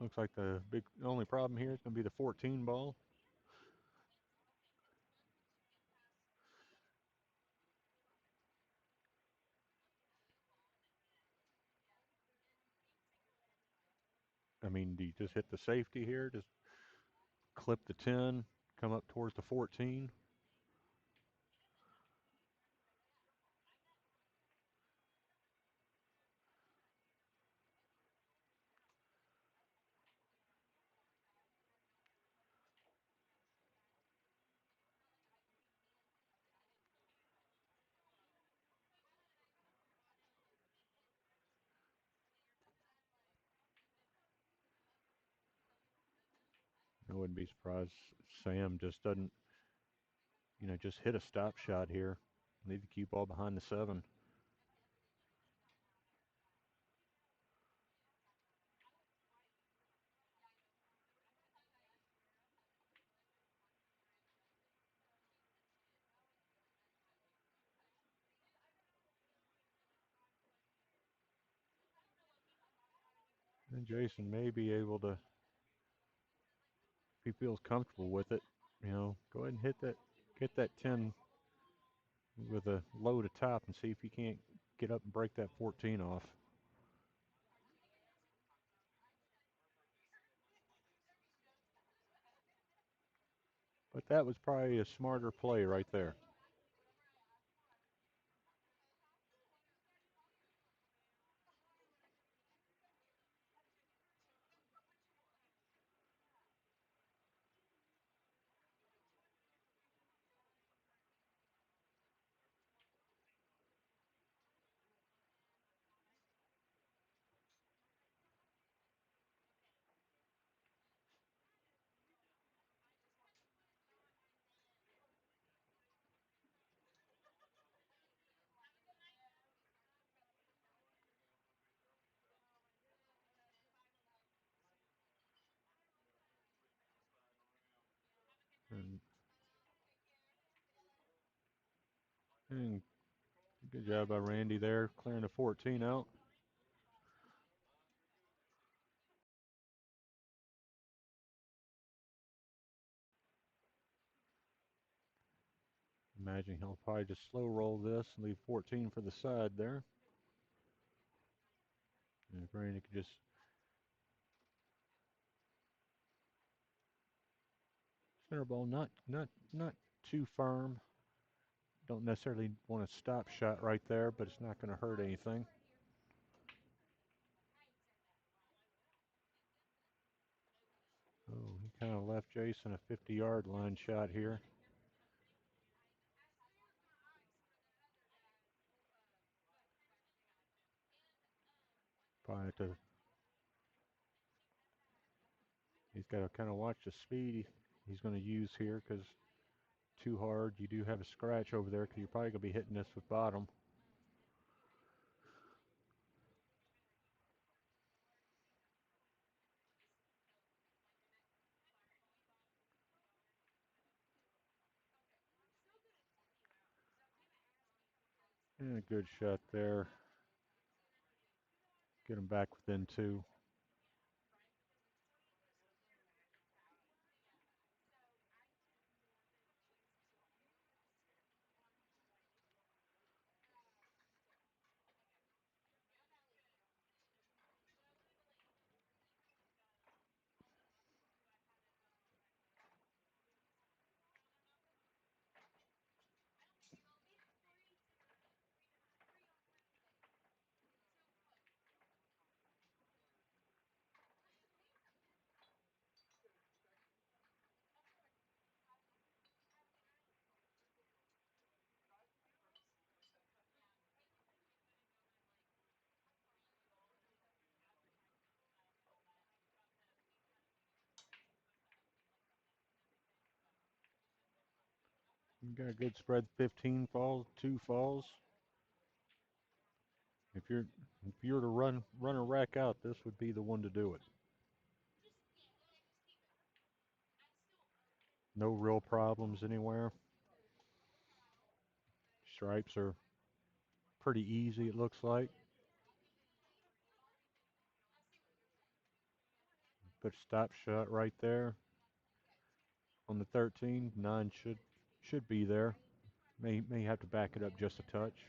Looks like the only problem here is going to be the 14 ball. I mean, do you just hit the safety here? Just clip the 10, come up towards the 14? I wouldn't be surprised Sam just doesn't, just hit a stop shot here. Leave the cue ball behind the 7. And Jason may be able to, if he feels comfortable with it, go ahead and hit that, get that 10 with a low to top and see if you can't get up and break that 14 off. But that was probably a smarter play right there. And, and good job by Randy there, clearing the 14 out. Imagine he'll probably just slow roll this and leave 14 for the side there. And if Randy could just center ball, not too firm. Don't necessarily want a stop shot right there, but it's not going to hurt anything. Oh, he kind of left Jason a 50-yard line shot here. Probably have to, he's got to kind of watch the speed he's going to use here because too hard, you do have a scratch over there because you're probably going to be hitting this with bottom. And a good shot there. Get him back within 2. You got a good spread, 15 falls, 2 falls. If you're to run a rack out, this would be the one to do it. No real problems anywhere. Stripes are pretty easy, it looks like. Put stop shot right there on the 13. 9 should be there. May have to back it up just a touch.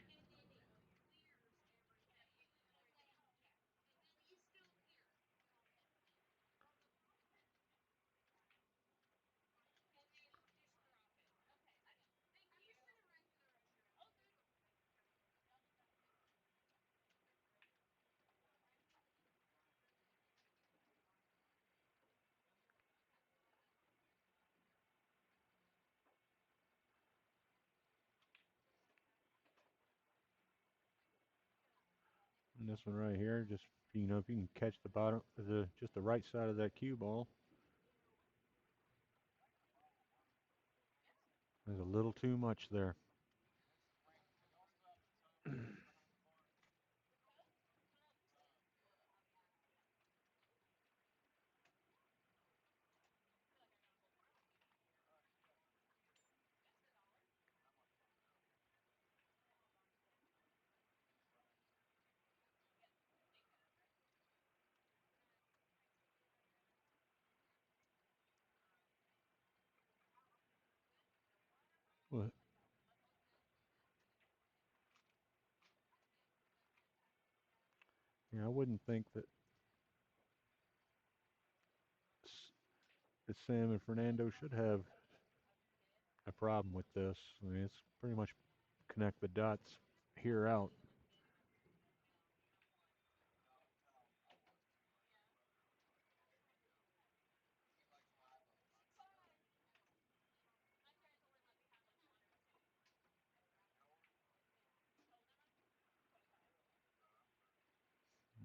And this one right here, just if you can catch the bottom, just the right side of that cue ball. There's a little too much there. Well, I wouldn't think that Sam and Fernando should have a problem with this. I mean, it's pretty much connect the dots here out.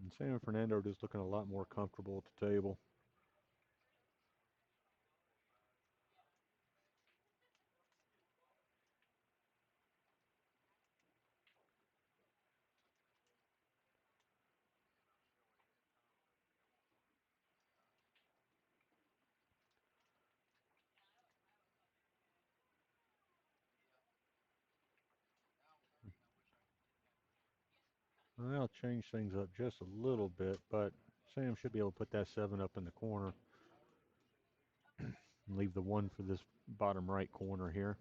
And Sam and Fernando are just looking a lot more comfortable at the table. I'll change things up just a little bit, but Sam should be able to put that 7 up in the corner and leave the 1 for this bottom right corner here.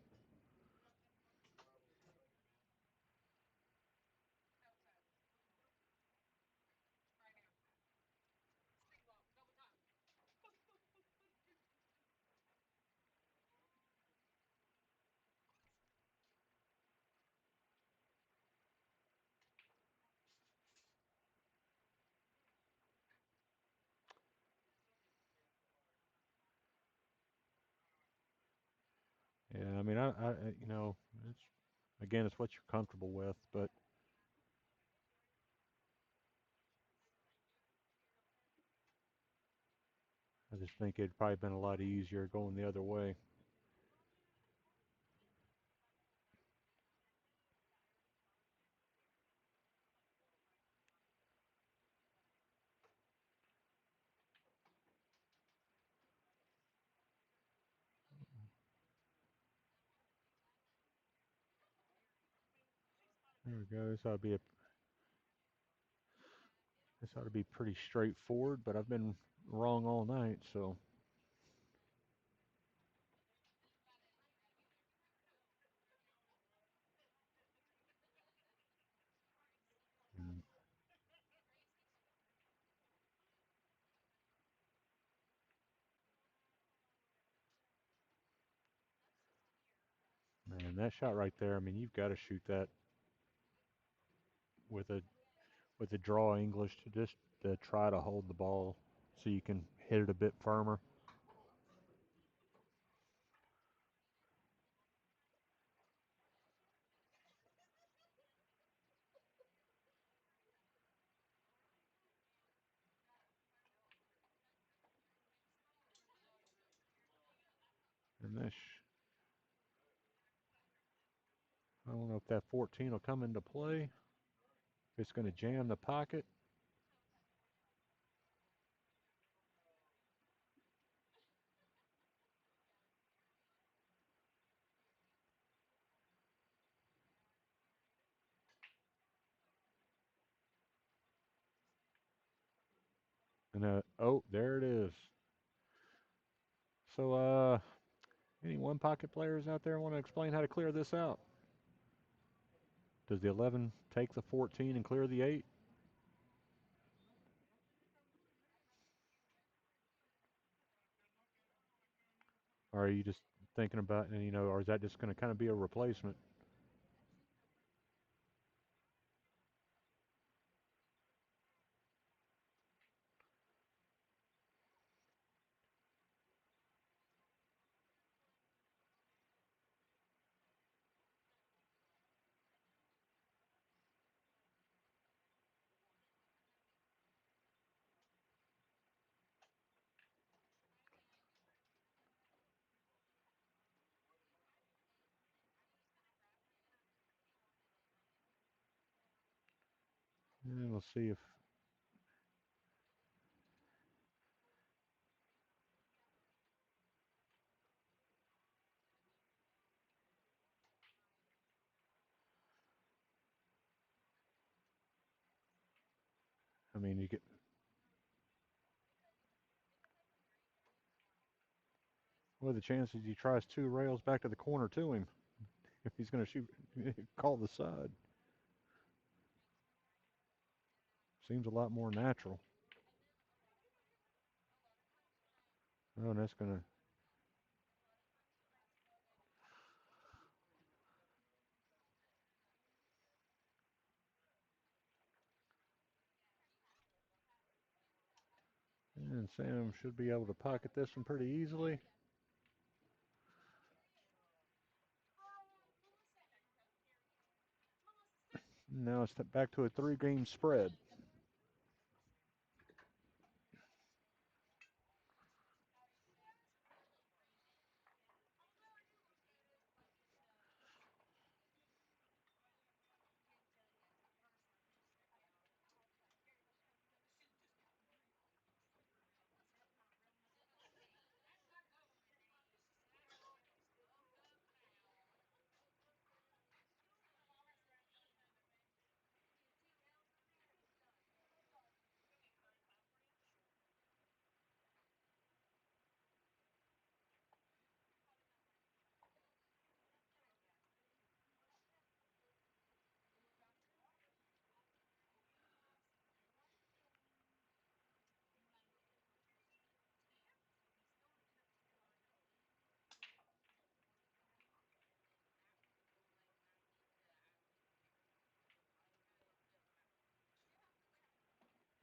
Yeah, I mean, it's again, it's what you're comfortable with, but I just think it'd probably been a lot easier going the other way. There we go. This ought to be pretty straightforward, but I've been wrong all night, so. Mm, Man, that shot right there. I mean, you've got to shoot that with a draw English to just to try to hold the ball so you can hit it a bit firmer. And this, I don't know if that 14 will come into play. If it's going to jam the pocket. And oh, there it is. So, any one pocket players out there want to explain how to clear this out? Does the 11 take the 14 and clear the 8? Or are you just thinking about, and or is that just going to kind of be a replacement? And we'll see if, I mean, you get, what are the chances he tries two rails back to the corner to him if he's going to shoot, call the side? Seems a lot more natural. Oh, and that's going to, and Sam should be able to pocket this one pretty easily. Now it's back to a 3-game spread.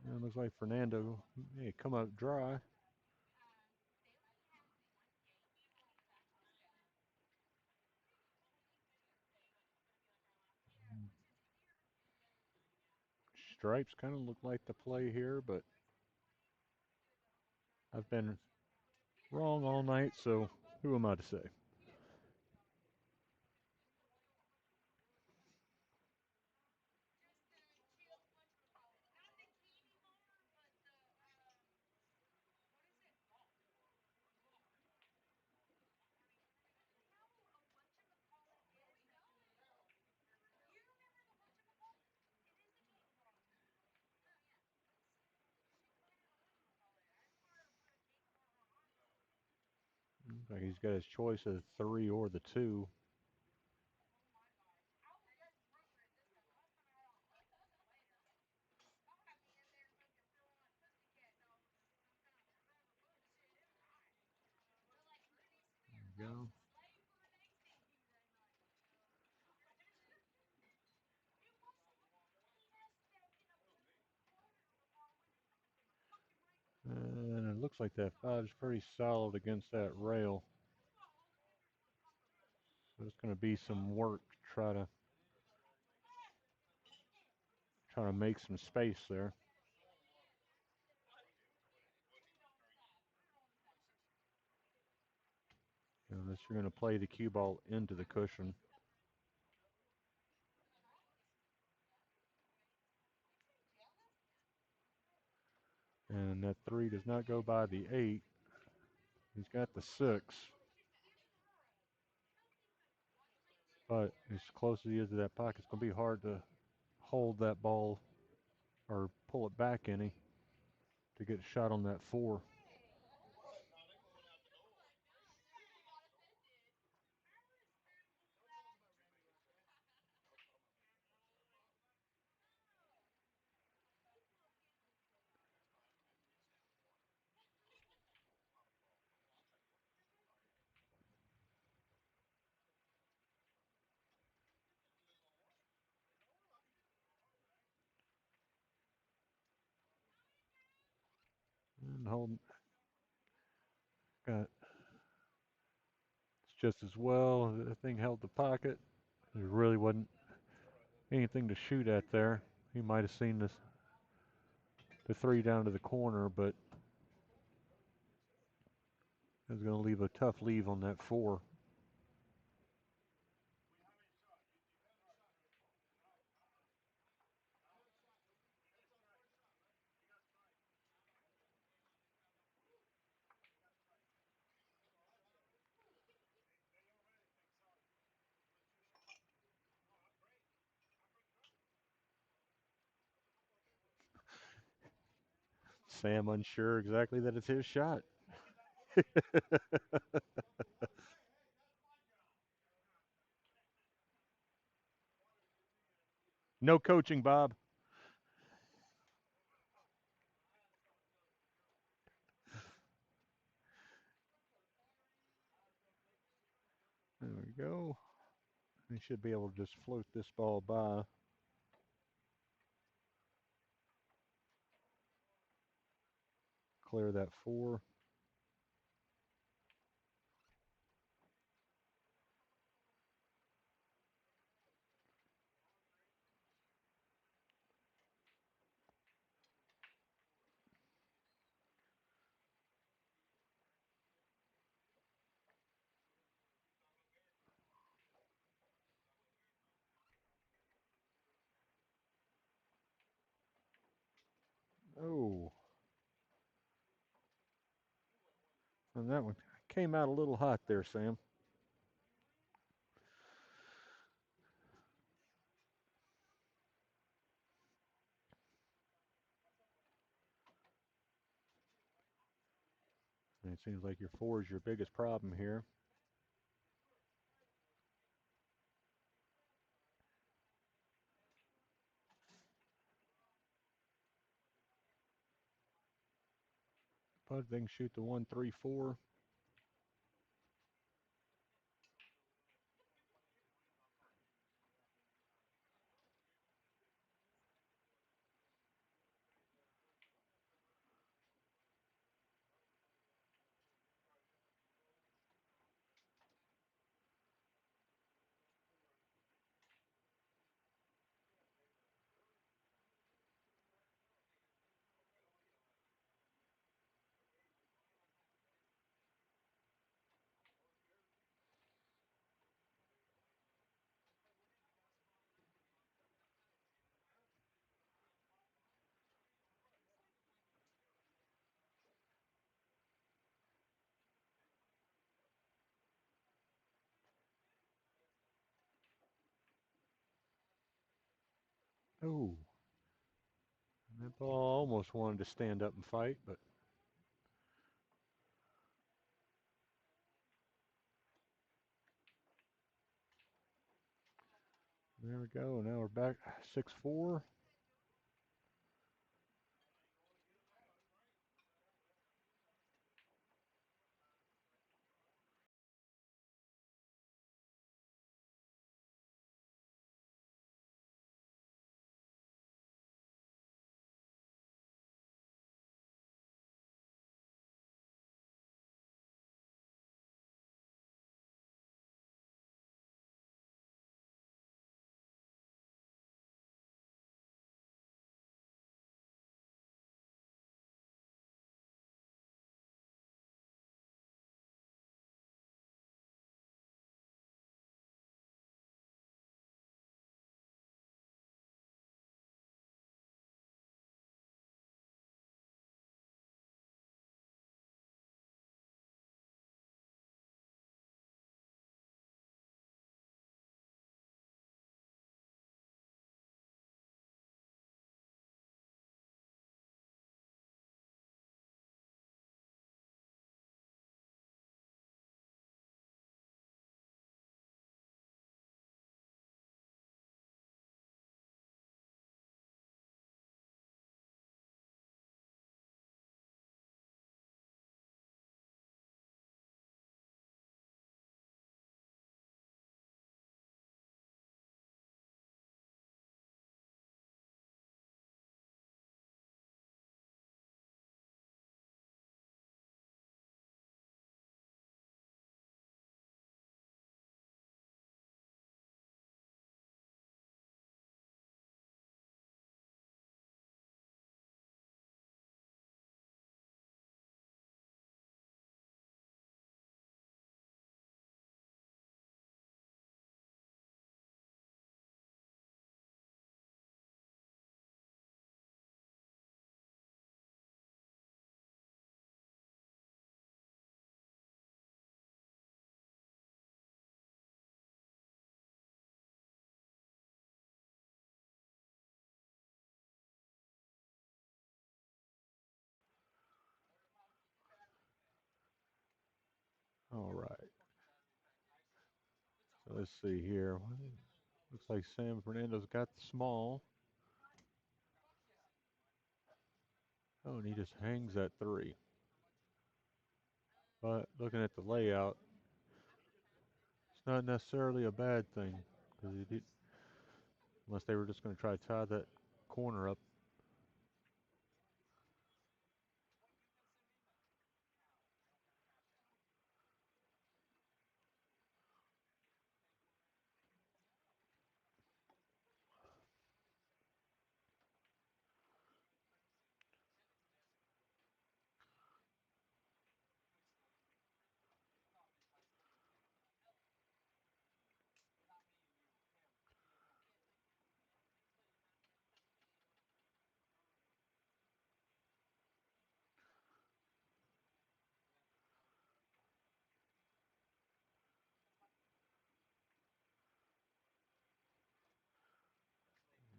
And it looks like Fernando may come up dry. Stripes kind of look like the play here, but I've been wrong all night, so who am I to say? Looks like he's got his choice of the 3 or the 2. There you go. And it looks like that 5 is pretty solid against that rail. So it's going to be some work to try to make some space there. Unless you're going to play the cue ball into the cushion. And that 3 does not go by the 8. He's got the 6. But as close as he is to that pocket, it's going to be hard to hold that ball or pull it back any to get a shot on that 4. Hold, got it's just as well. The thing held the pocket. There really wasn't anything to shoot at there. He might have seen the three down to the corner, but it was going to leave a tough leave on that four. Sam unsure exactly that it's his shot. No coaching, Bob. There we go. He should be able to just float this ball by. Clear that four. Oh, and that one came out a little hot there, Sam. And it seems like your four is your biggest problem here. But they can shoot the 1-3-4. Oh, that ball almost wanted to stand up and fight, but there we go. Now we're back 6-4. Let's see here. Looks like Sam Fernando's got the small. Oh, and he just hangs at 3. But looking at the layout, it's not necessarily a bad thing because he did, unless they were just going to try to tie that corner up.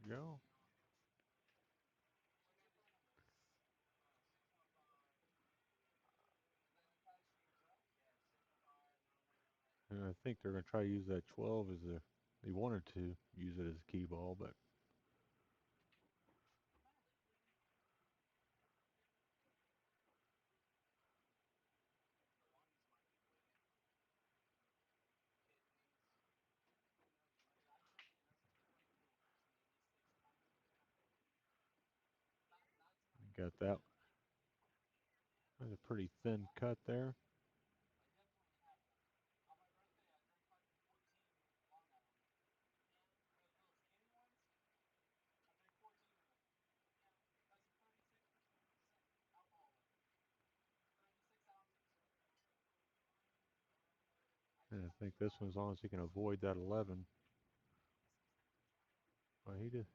There you go. And I think they're going to try to use that 12 as a. They wanted to use it as a key ball, but got that. That's a pretty thin cut there. And I think this one, as long as he can avoid that 11, well, he did.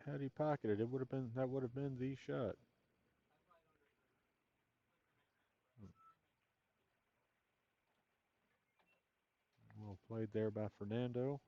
Had he pocketed, it would have been that would have been the shot. Well played there by Fernando.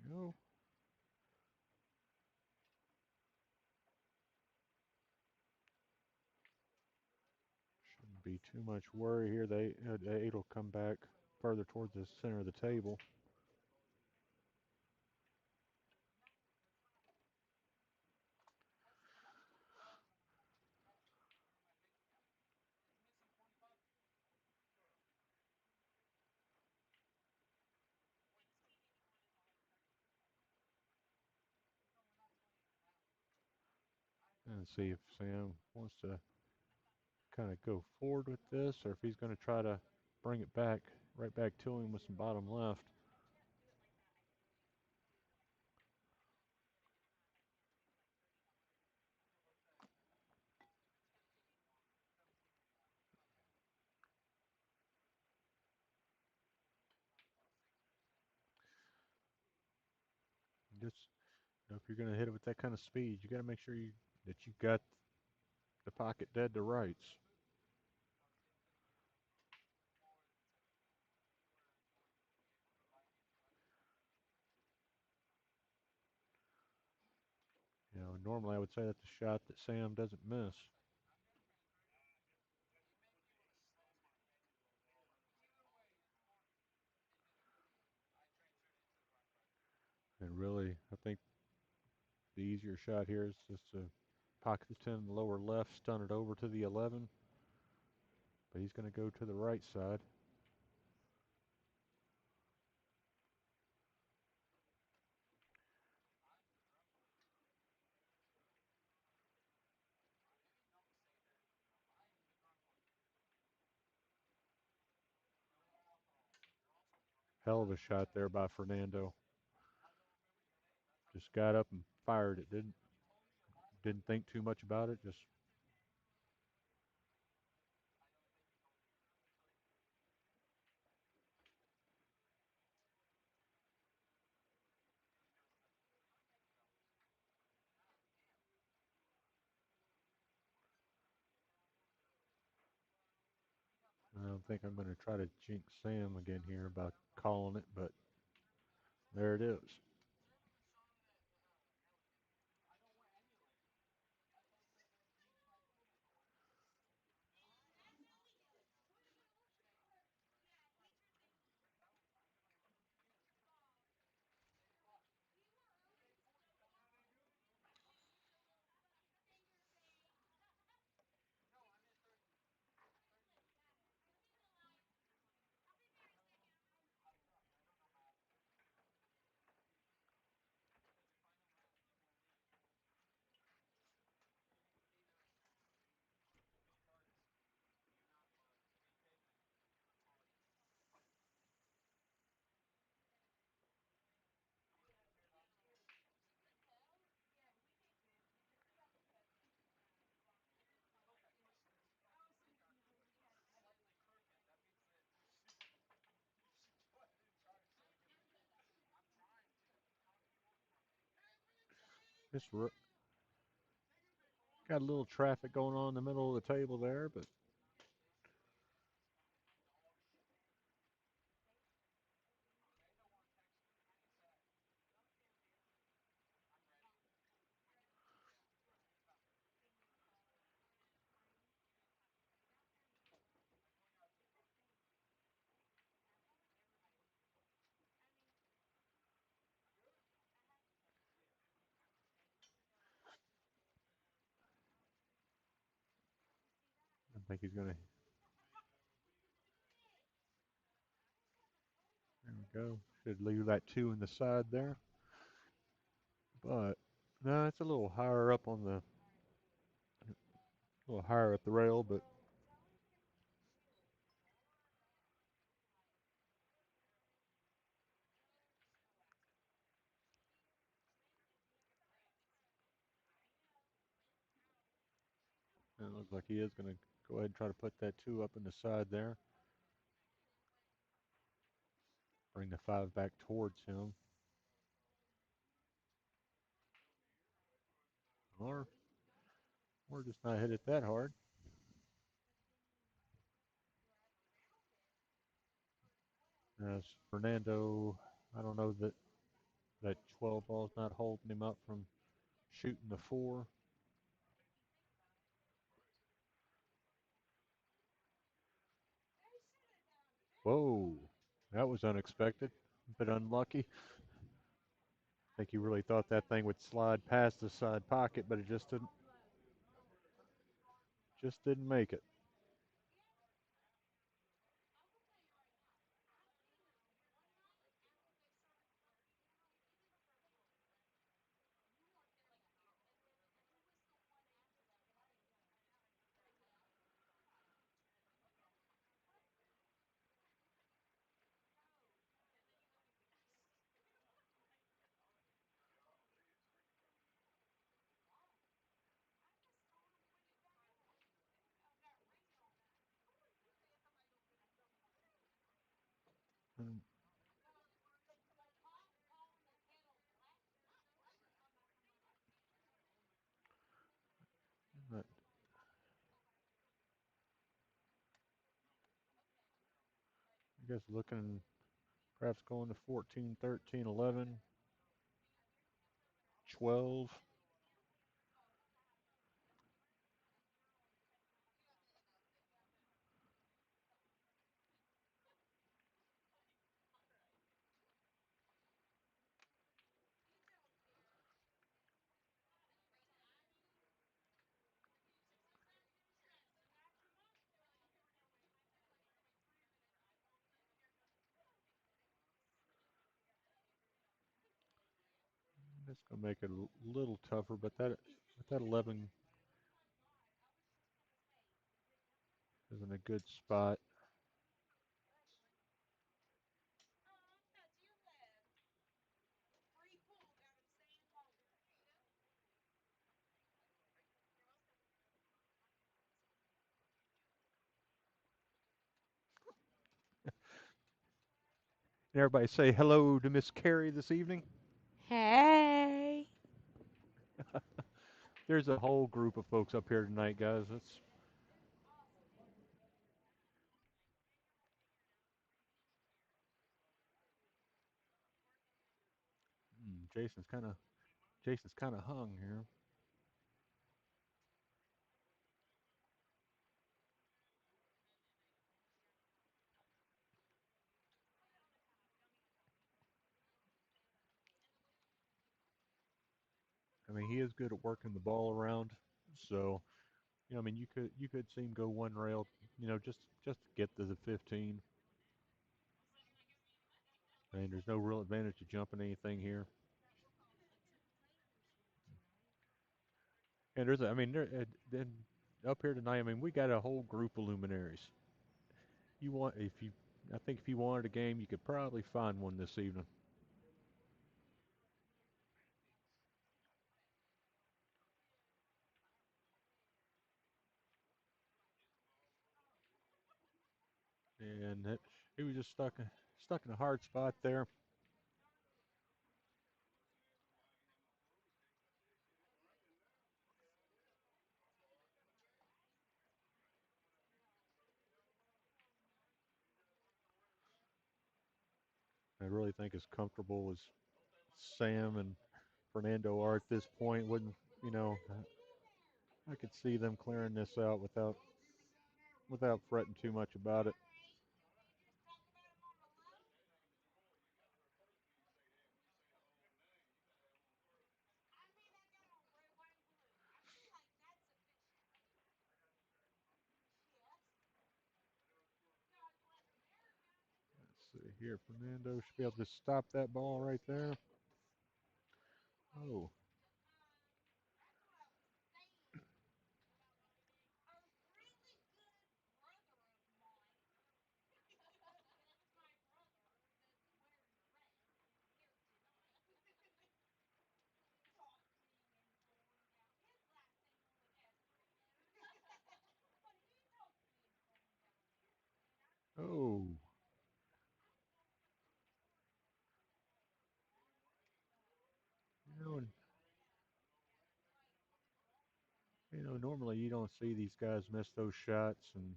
You know, shouldn't be too much worry here. The 8 will come back further towards the center of the table. And see if Sam wants to kind of go forward with this, or if he's going to try to bring it back, right back to him with some bottom left. Just, if you're going to hit it with that kind of speed, you got to make sure that you got the pocket dead to rights. Normally I would say that's a shot that Sam doesn't miss. And really, I think the easier shot here is just to pocket the 10 in the lower left, stun it over to the 11. But he's going to go to the right side. Hell of a shot there by Fernando. Just got up and fired it. Didn't think too much about it. Just don't think I'm going to try to jinx Sam again here by calling it, but there it is. Just got a little traffic going on in the middle of the table there, but I think he's going to. There we go. Should leave that two in the side there, but no, it's a little higher up on the, a little higher up the rail, but it looks like he is going to go ahead and try to put that two up in the side there. Bring the five back towards him. Or we're just not hit it that hard. As Fernando, I don't know that that 12 ball's not holding him up from shooting the four. Whoa, that was unexpected, but unlucky. I think he really thought that thing would slide past the side pocket, but it just didn't make it. And I guess looking perhaps going to 14, 13, 11, 12. That's going to make it a little tougher, but that 11 is in a good spot. And everybody say hello to Miss Carrie this evening. Hey. There's a whole group of folks up here tonight, guys. Jason's kind of Jason's kind of hung here. I mean, he is good at working the ball around. So, I mean, you could see him go one rail, just to get to the 15. I mean, there's no real advantage to jumping anything here. And I mean, then up here tonight, I mean, we got a whole group of luminaries. You want, if you, I think if you wanted a game, you could probably find one this evening. And he was just stuck in a hard spot there. I really think as comfortable as Sam and Fernando are at this point, wouldn't you know? I could see them clearing this out without fretting too much about it. Let's see here. Fernando should be able to stop that ball right there. Oh, oh. You know, normally you don't see these guys miss those shots, and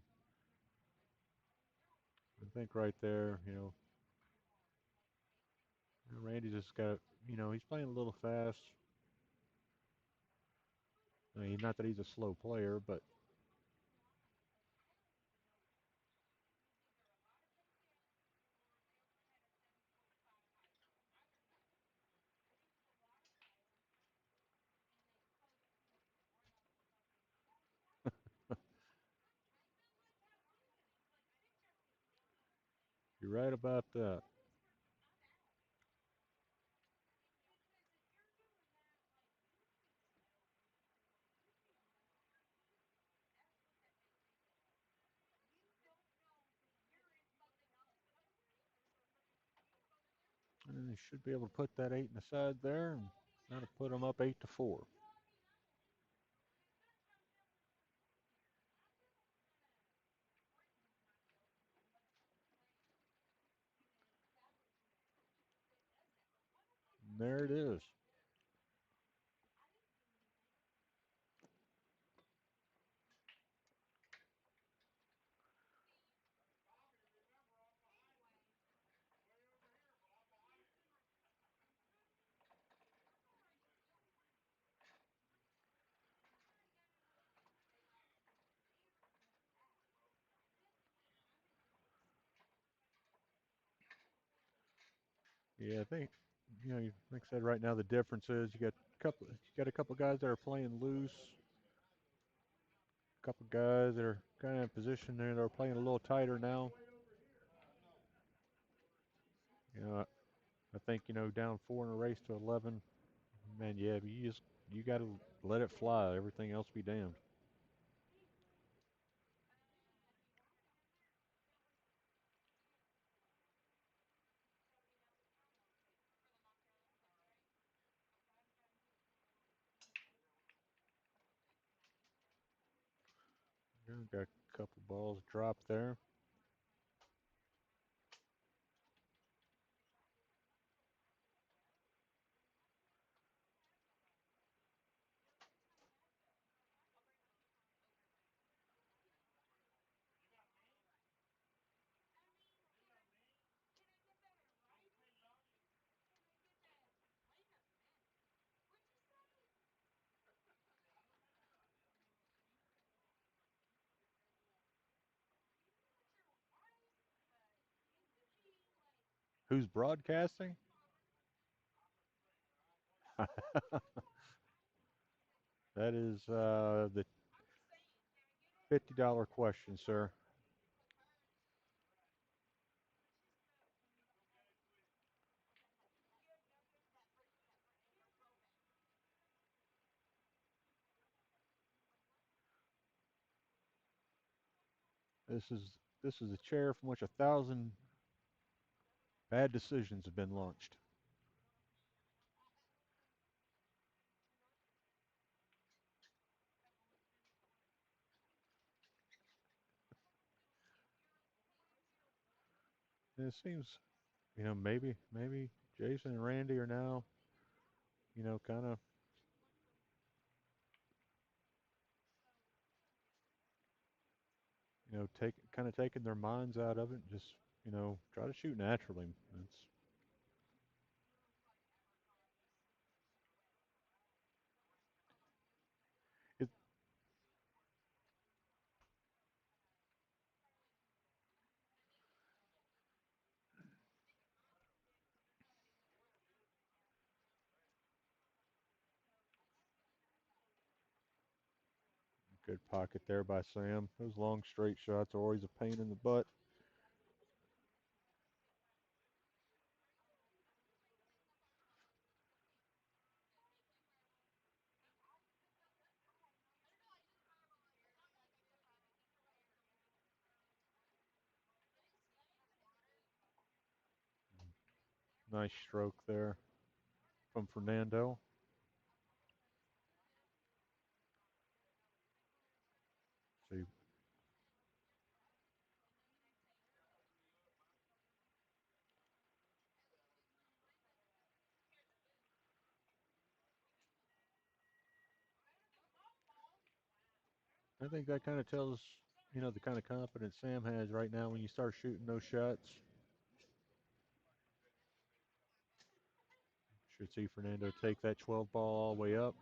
I think right there, Randy just got, he's playing a little fast. I mean, not that he's a slow player, but you're right about that. And he should be able to put that 8 in the side there, and that'll put him up 8-4. And there it is. Yeah, I think like I said, right now the difference is you got a couple guys that are playing loose, a couple guys that are kind of in position there that are playing a little tighter now. You know, I think down 4 in a race to 11, man. Yeah, but you got to let it fly. Everything else be damned. Got a couple balls dropped there. Who's broadcasting? That is the $50 question, sir. This is a chair from which 1,000 bad decisions have been launched. And it seems, maybe Jason and Randy are now, kind of, kind of taking their minds out of it and just, try to shoot naturally. It's a good pocket there by Sam. Those long straight shots are always a pain in the butt. Nice stroke there from Fernando. See, I think that kind of tells, the kind of confidence Sam has right now when you start shooting those shots. Should see Fernando take that 12 ball all the way up.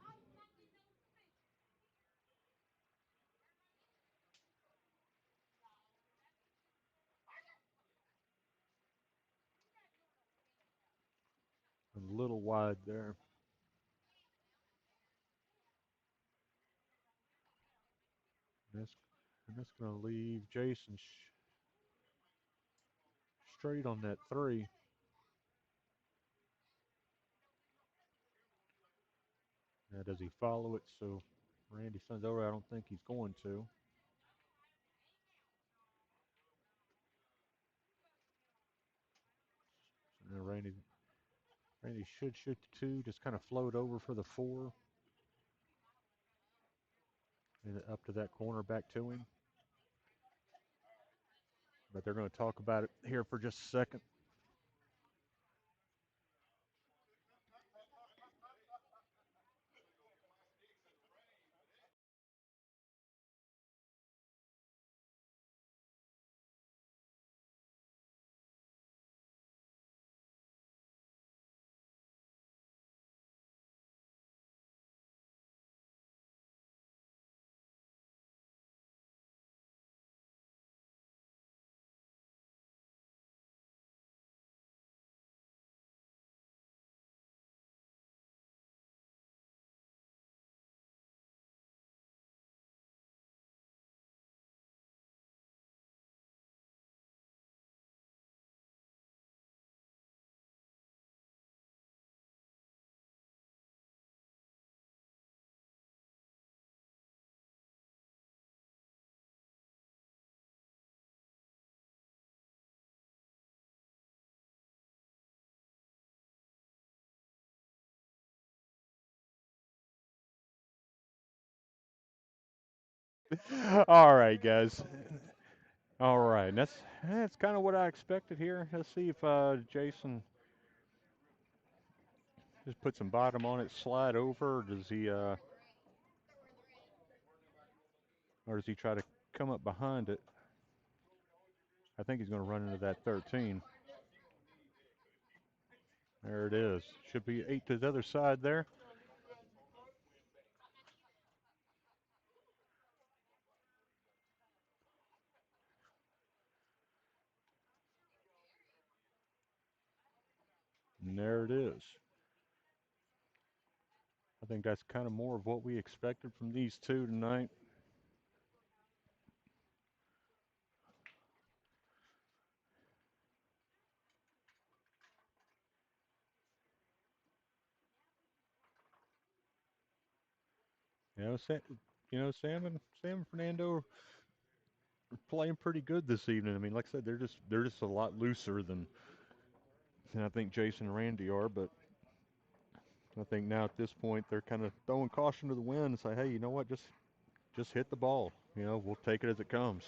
A little wide there. And that's going to leave Jason straight on that three. Now, does he follow it? So Randy sends over. I don't think he's going to. So now Randy should shoot the two, just kind of float over for the four, and up to that corner back to him. But they're going to talk about it here for just a second. All right, guys. All right, and that's kind of what I expected here. Let's see if Jason just put some bottom on it, slide over, or does he try to come up behind it? I think he's going to run into that 13. There it is. Should be 8 to the other side there. And there it is. I think that's kind of more of what we expected from these two tonight. You know, Sam and Fernando are playing pretty good this evening. I mean, like I said, they're just a lot looser than I think Jason and Randy are. But I think now at this point they're kind of throwing caution to the wind and say, hey, you know what, just hit the ball. You know, we'll take it as it comes.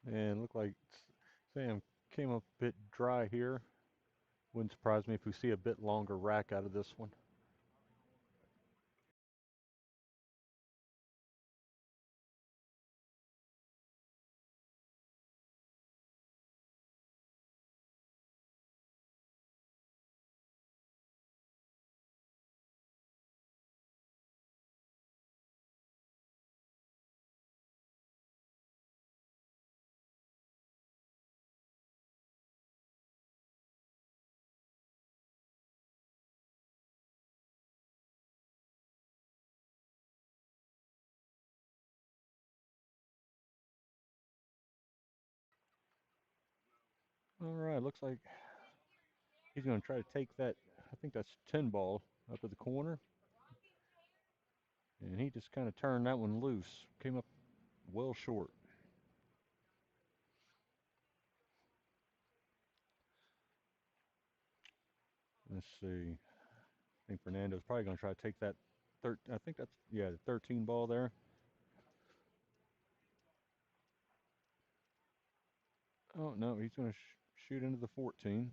And look like Sam came up a bit dry here. Wouldn't surprise me if we see a bit longer rack out of this one. All right, looks like he's going to try to take that. I think that's 10 ball up at the corner. And he just kind of turned that one loose. Came up well short. Let's see. I think Fernando's probably going to try to take that. I think that's, yeah, the 13 ball there. Oh, no, he's going to shoot into the 14.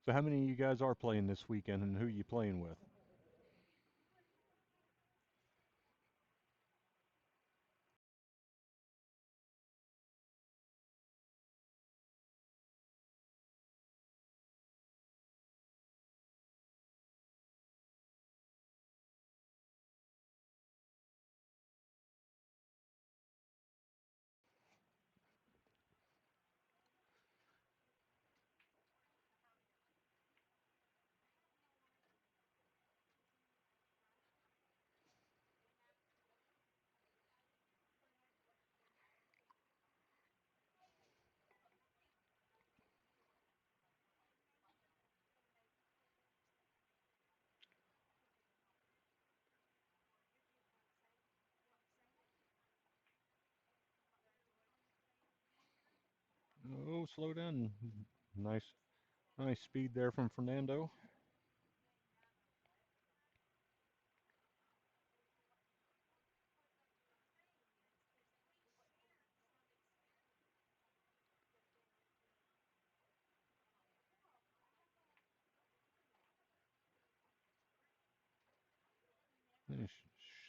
So, how many of you guys are playing this weekend and who are you playing with? Oh, slow down. Nice, nice speed there from Fernando.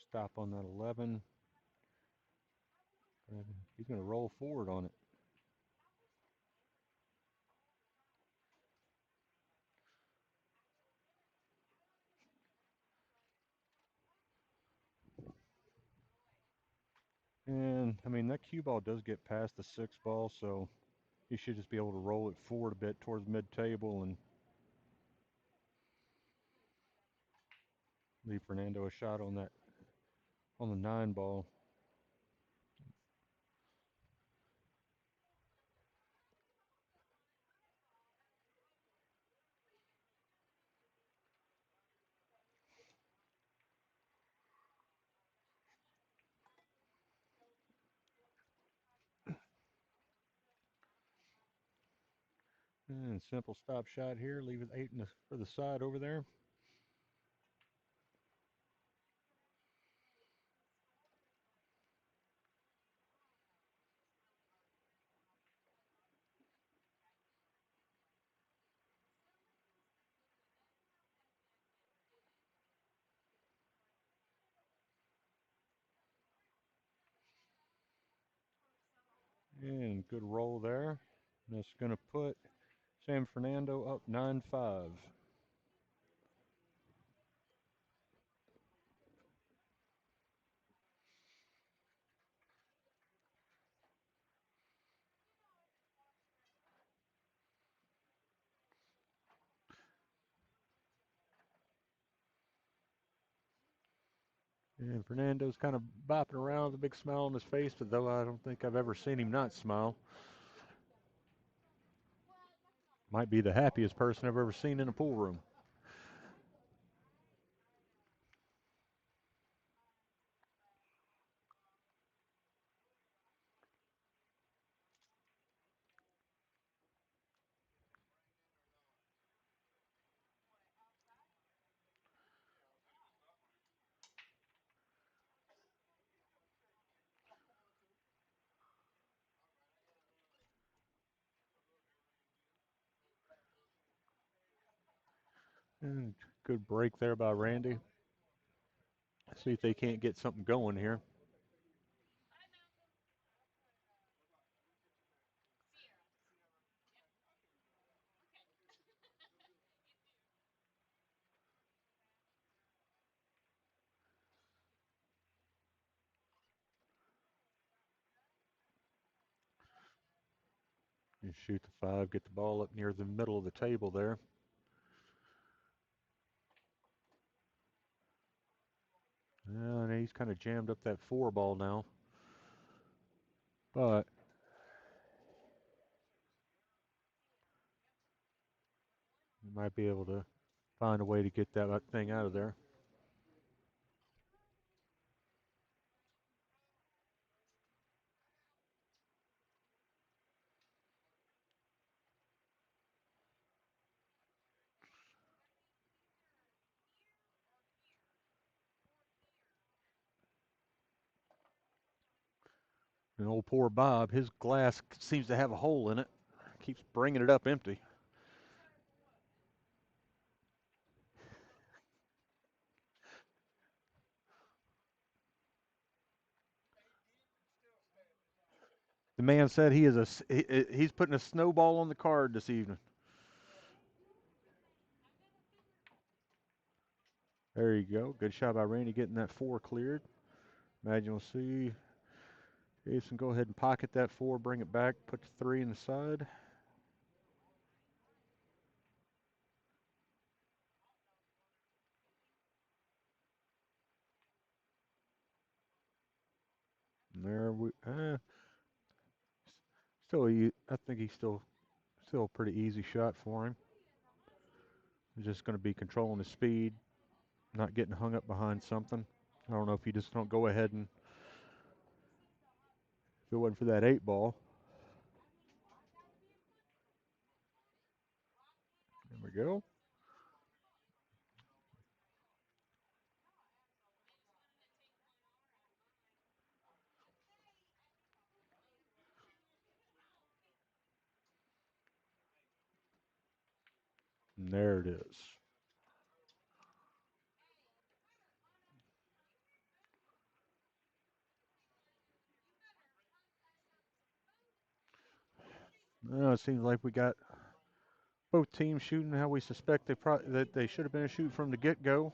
Stop on that 11. He's going to roll forward on it. And I mean, that cue ball does get past the 6 ball, so he should just be able to roll it forward a bit towards mid table and leave Fernando a shot on the 9 ball. And simple stop shot here, leave it 8 for the side over there. And good roll there. That's going to put Sam Fernando up 9-5. And Fernando's kind of bopping around with a big smile on his face, but though I don't think I've ever seen him not smile. Might be the happiest person I've ever seen in a pool room. And good break there by Randy. See if they can't get something going here. You shoot the five, get the ball up near the middle of the table there. And he's kind of jammed up that four ball now. But he might be able to find a way to get that thing out of there. And old poor Bob, his glass seems to have a hole in it. Keeps bringing it up empty. The man said he's putting a snowball on the card this evening. There you go. Good shot by Randy getting that four cleared. Imagine we'll see Jason go ahead and pocket that four, bring it back, put the three in the side. And there we still I think he's still a pretty easy shot for him. He's just going to be controlling his speed, not getting hung up behind something. I don't know if you just don't go ahead and if it wasn't for that eight ball. There we go. And there it is. Well, it seems like we got both teams shooting how we suspect that they should have been shooting from the get-go.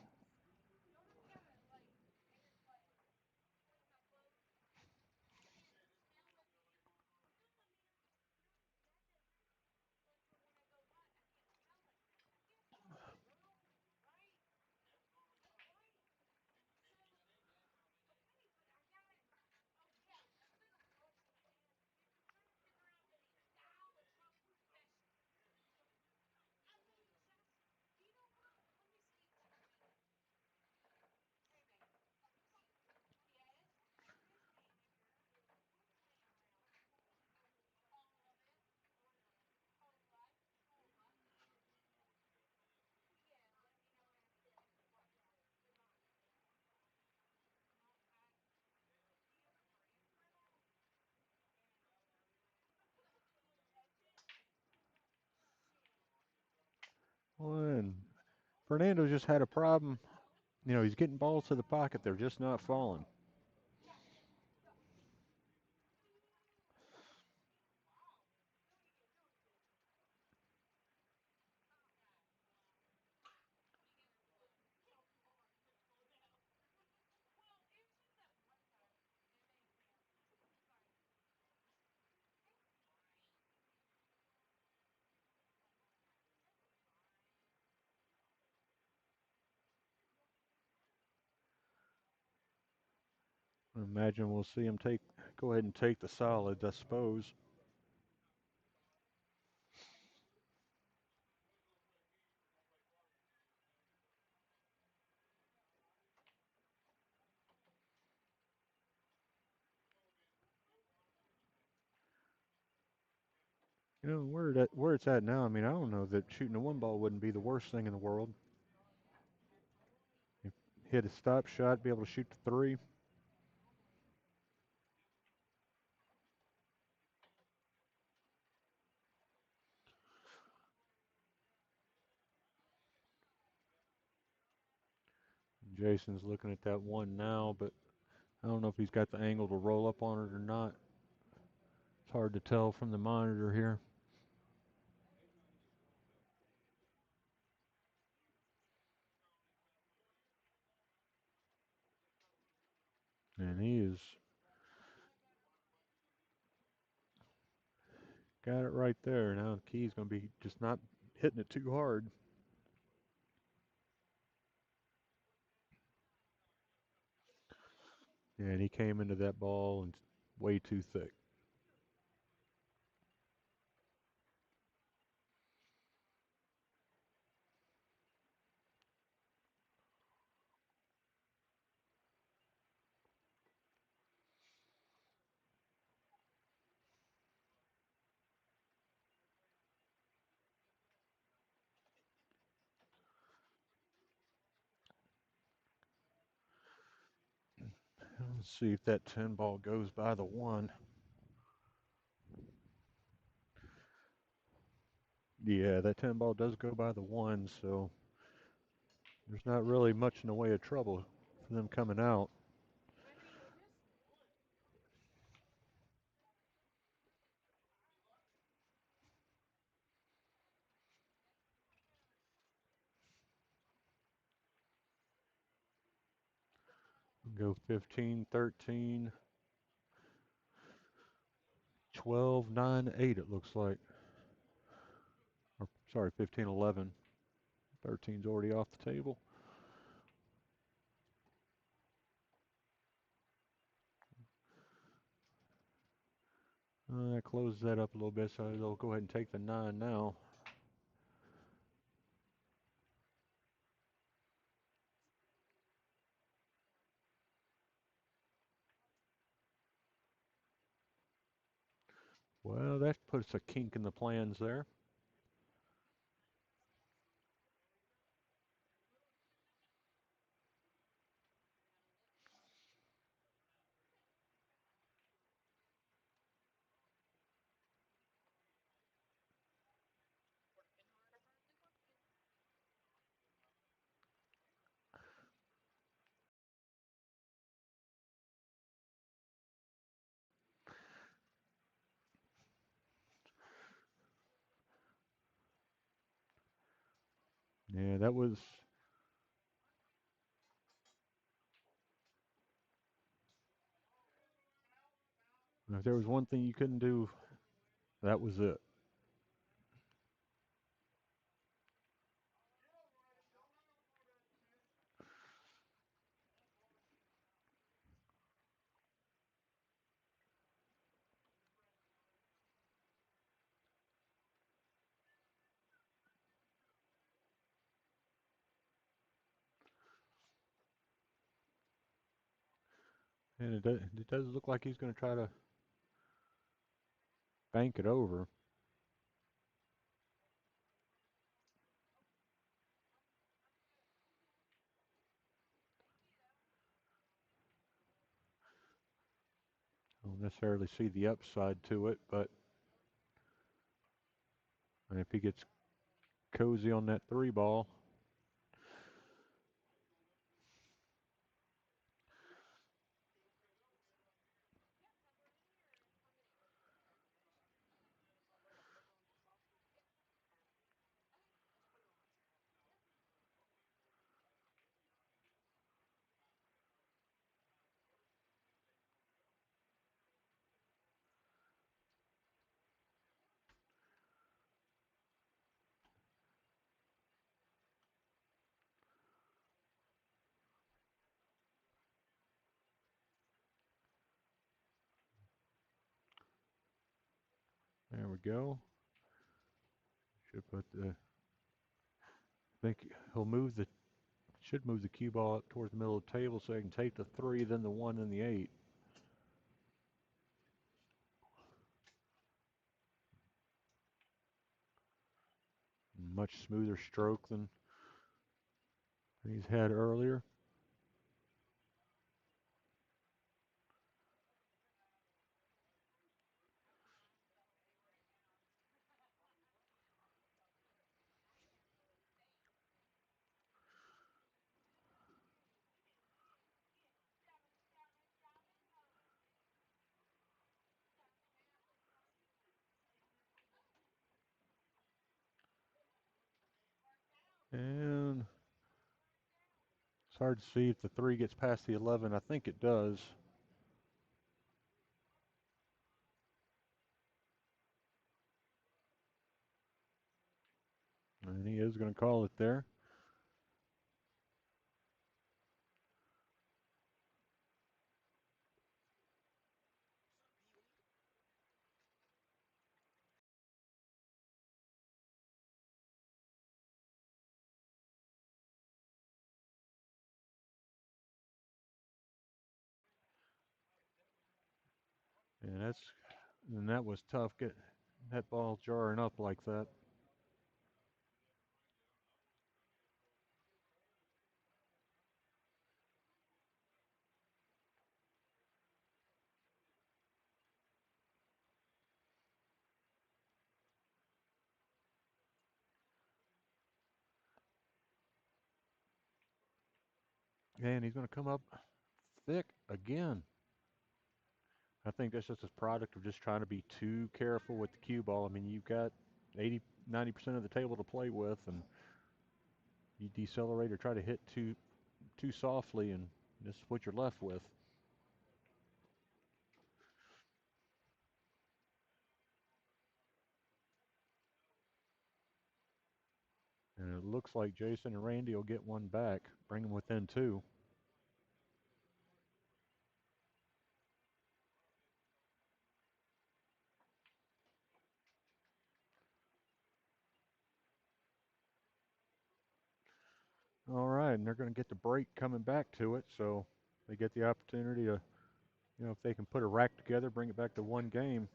And Fernando just had a problem. He's getting balls to the pocket. They're just not falling. I imagine we'll see him go ahead and take the solids, I suppose. You know, where it's at now, I mean, I don't know that shooting a one ball wouldn't be the worst thing in the world. You hit a stop shot, be able to shoot the three. Jason's looking at that one now, but I don't know if he's got the angle to roll up on it or not. It's hard to tell from the monitor here. And he has got it right there. Now the key's going to be just not hitting it too hard. And he came into that ball and way too thick. Let's see if that 10 ball goes by the one. Yeah, that 10 ball does go by the one, so there's not really much in the way of trouble for them coming out. Go 15, 13, 12, 9, 8 it looks like. Or, sorry, 15, 11. 13's already off the table. That closes that up a little bit, so they'll go ahead and take the 9 now. Well, that puts a kink in the plans there. Yeah, that was. If there was one thing you couldn't do, that was it. And it does look like he's going to try to bank it over. I don't necessarily see the upside to it, but if he gets cozy on that 3 ball, we go. Should put the. I think he'll move the. Should move the cue ball up towards the middle of the table so I can take the 3, then the 1, and the 8. Much smoother stroke than he's had earlier. And it's hard to see if the 3 gets past the 11. I think it does. And he is going to call it there. And that was tough. Get that ball jarring up like that. And he's going to come up thick again. I think that's just a product of just trying to be too careful with the cue ball. I mean, you've got 80, 90% of the table to play with, and you decelerate or try to hit too softly, and this is what you're left with. And it looks like Jason and Randy will get one back, bring them within 2. All right, and they're going to get the break coming back to it, so they get the opportunity to, if they can put a rack together, bring it back to 1 game.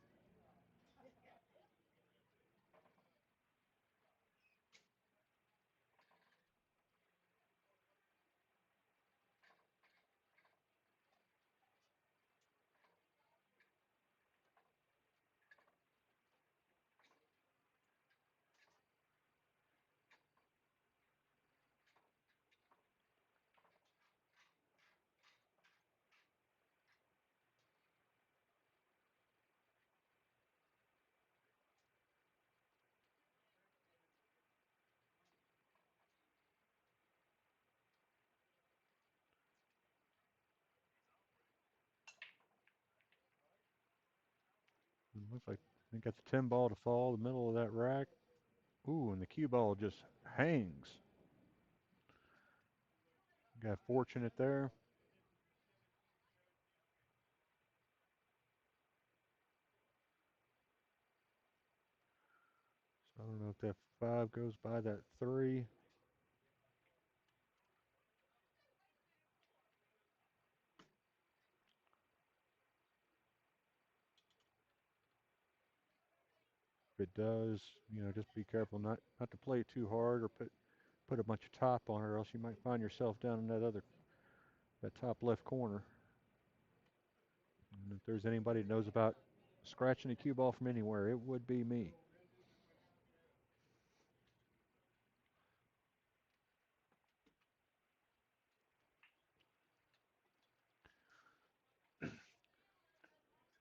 It looks like I think that's a 10 ball to fall, the middle of that rack. Ooh, and the cue ball just hangs. Got fortunate there. So I don't know if that 5 goes by that 3. If it does, just be careful not to play too hard or put a bunch of top on it, or else you might find yourself down in that top left corner. And if there's anybody that knows about scratching a cue ball from anywhere, it would be me.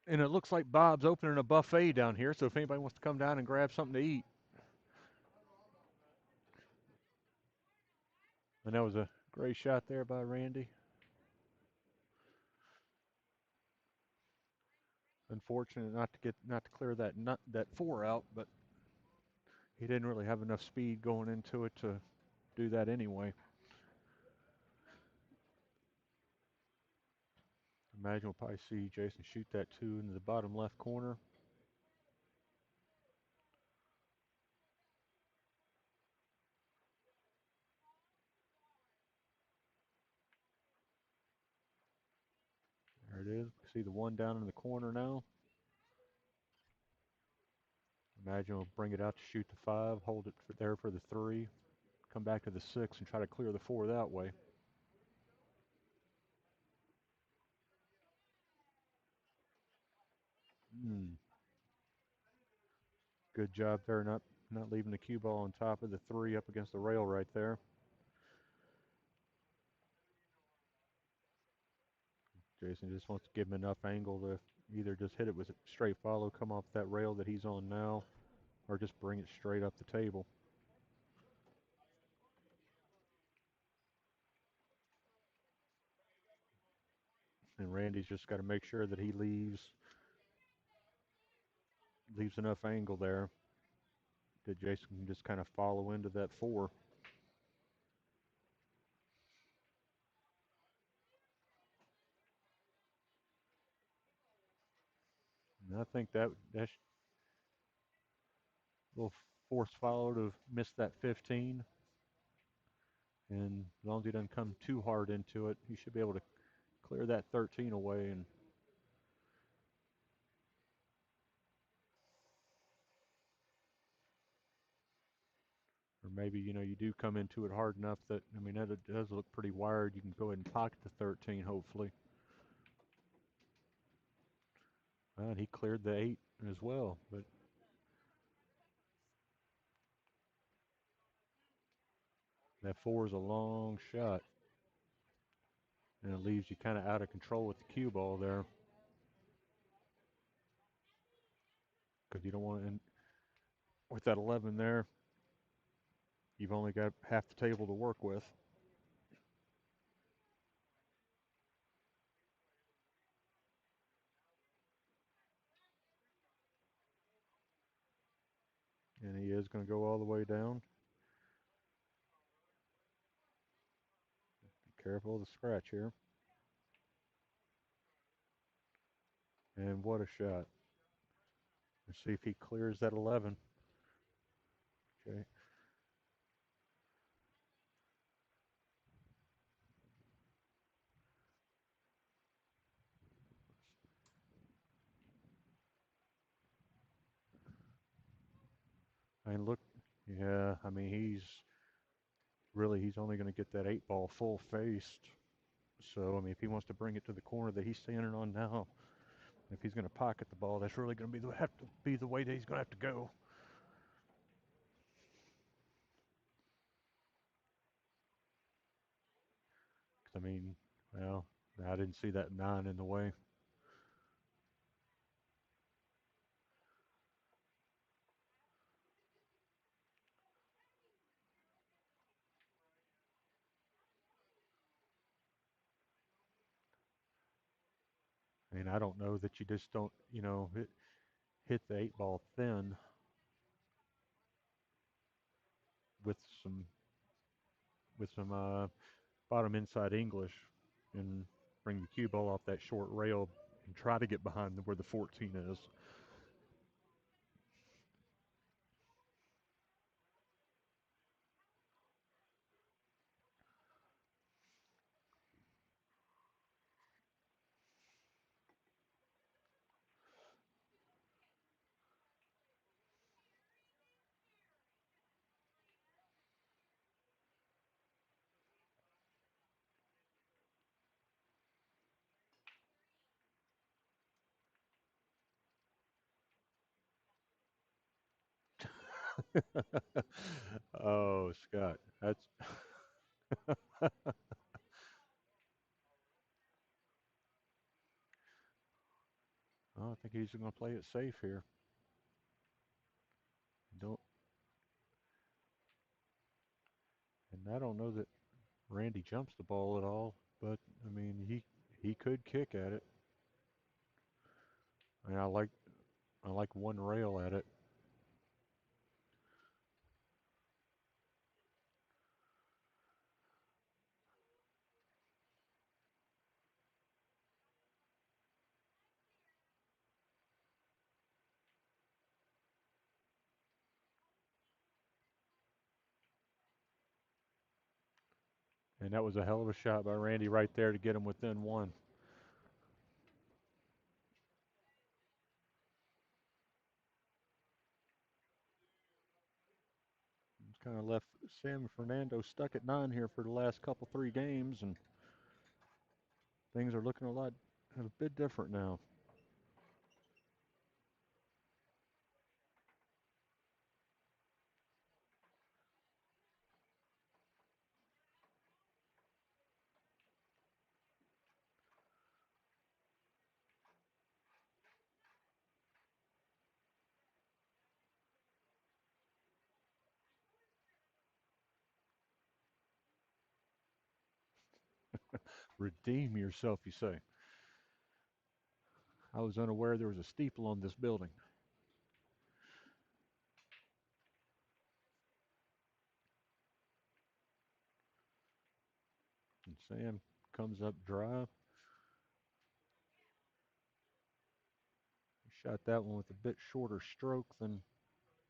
And it looks like Bob's opening a buffet down here, so if anybody wants to come down and grab something to eat. And that was a great shot there by Randy. Unfortunate not to clear that 4 out, but he didn't really have enough speed going into it to do that anyway. Imagine we'll probably see Jason shoot that 2 into the bottom left corner. it is. See the one down in the corner now? Imagine we'll bring it out to shoot the 5, hold it there for the 3, come back to the 6 and try to clear the 4 that way. Hmm. Good job there, not leaving the cue ball on top of the 3 up against the rail right there. Jason just wants to give him enough angle to either just hit it with a straight follow, come off that rail that he's on now, or just bring it straight up the table. And Randy's just got to make sure that he leaves enough angle there that Jason can just kind of follow into that 4. And I think that little force follow to miss that 15. And as long as he doesn't come too hard into it, he should be able to clear that 13 away. And or maybe you do come into it hard enough that I mean that it does look pretty wired. You can go ahead and pocket the 13 hopefully. And he cleared the 8 as well, but that 4 is a long shot, and it leaves you kind of out of control with the cue ball there because you don't want to. And with that 11 there, you've only got half the table to work with. And he is going to go all the way down. Be careful of the scratch here. And what a shot. Let's see if he clears that 11. Okay. I mean, look, yeah, I mean, he's only going to get that 8 ball full faced. So, I mean, if he wants to bring it to the corner that he's standing on now, if he's going to pocket the ball, that's really going to have to be the way that he's going to have to go. I mean, well, I didn't see that 9 in the way. I mean, I don't know that you just don't, hit the 8 ball thin with some with some bottom inside English and bring the cue ball off that short rail and try to get behind where the 14 is. Oh, Scott, that's. I think he's going to play it safe here. Don't, and I don't know that Randy jumps the ball at all, but I mean he could kick at it. I mean, I like one rail at it, and that was a hell of a shot by Randy right there to get him within 1. Kind of left Sam and Fernando stuck at 9 here for the last couple 3 games, and things are looking a bit different now. Redeem yourself, you say. I was unaware there was a steeple on this building. And Sam comes up dry. He shot that one with a bit shorter stroke than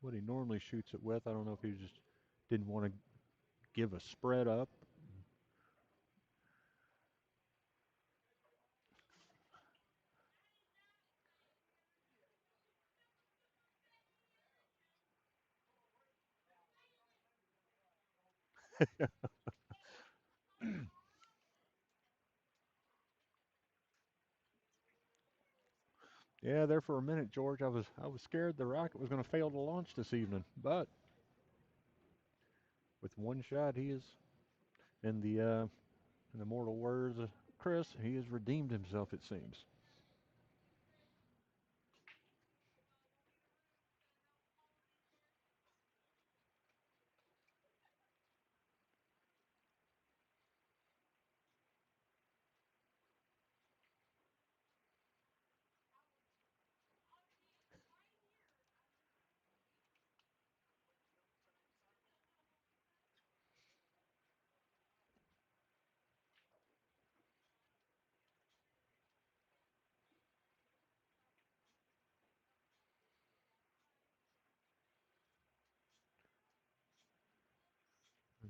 what he normally shoots it with. I don't know if he just didn't want to give a spread up. Yeah, there for a minute, George. I was scared the rocket was going to fail to launch this evening, but with one shot, he is in the mortal words of Chris, he has redeemed himself. It seems.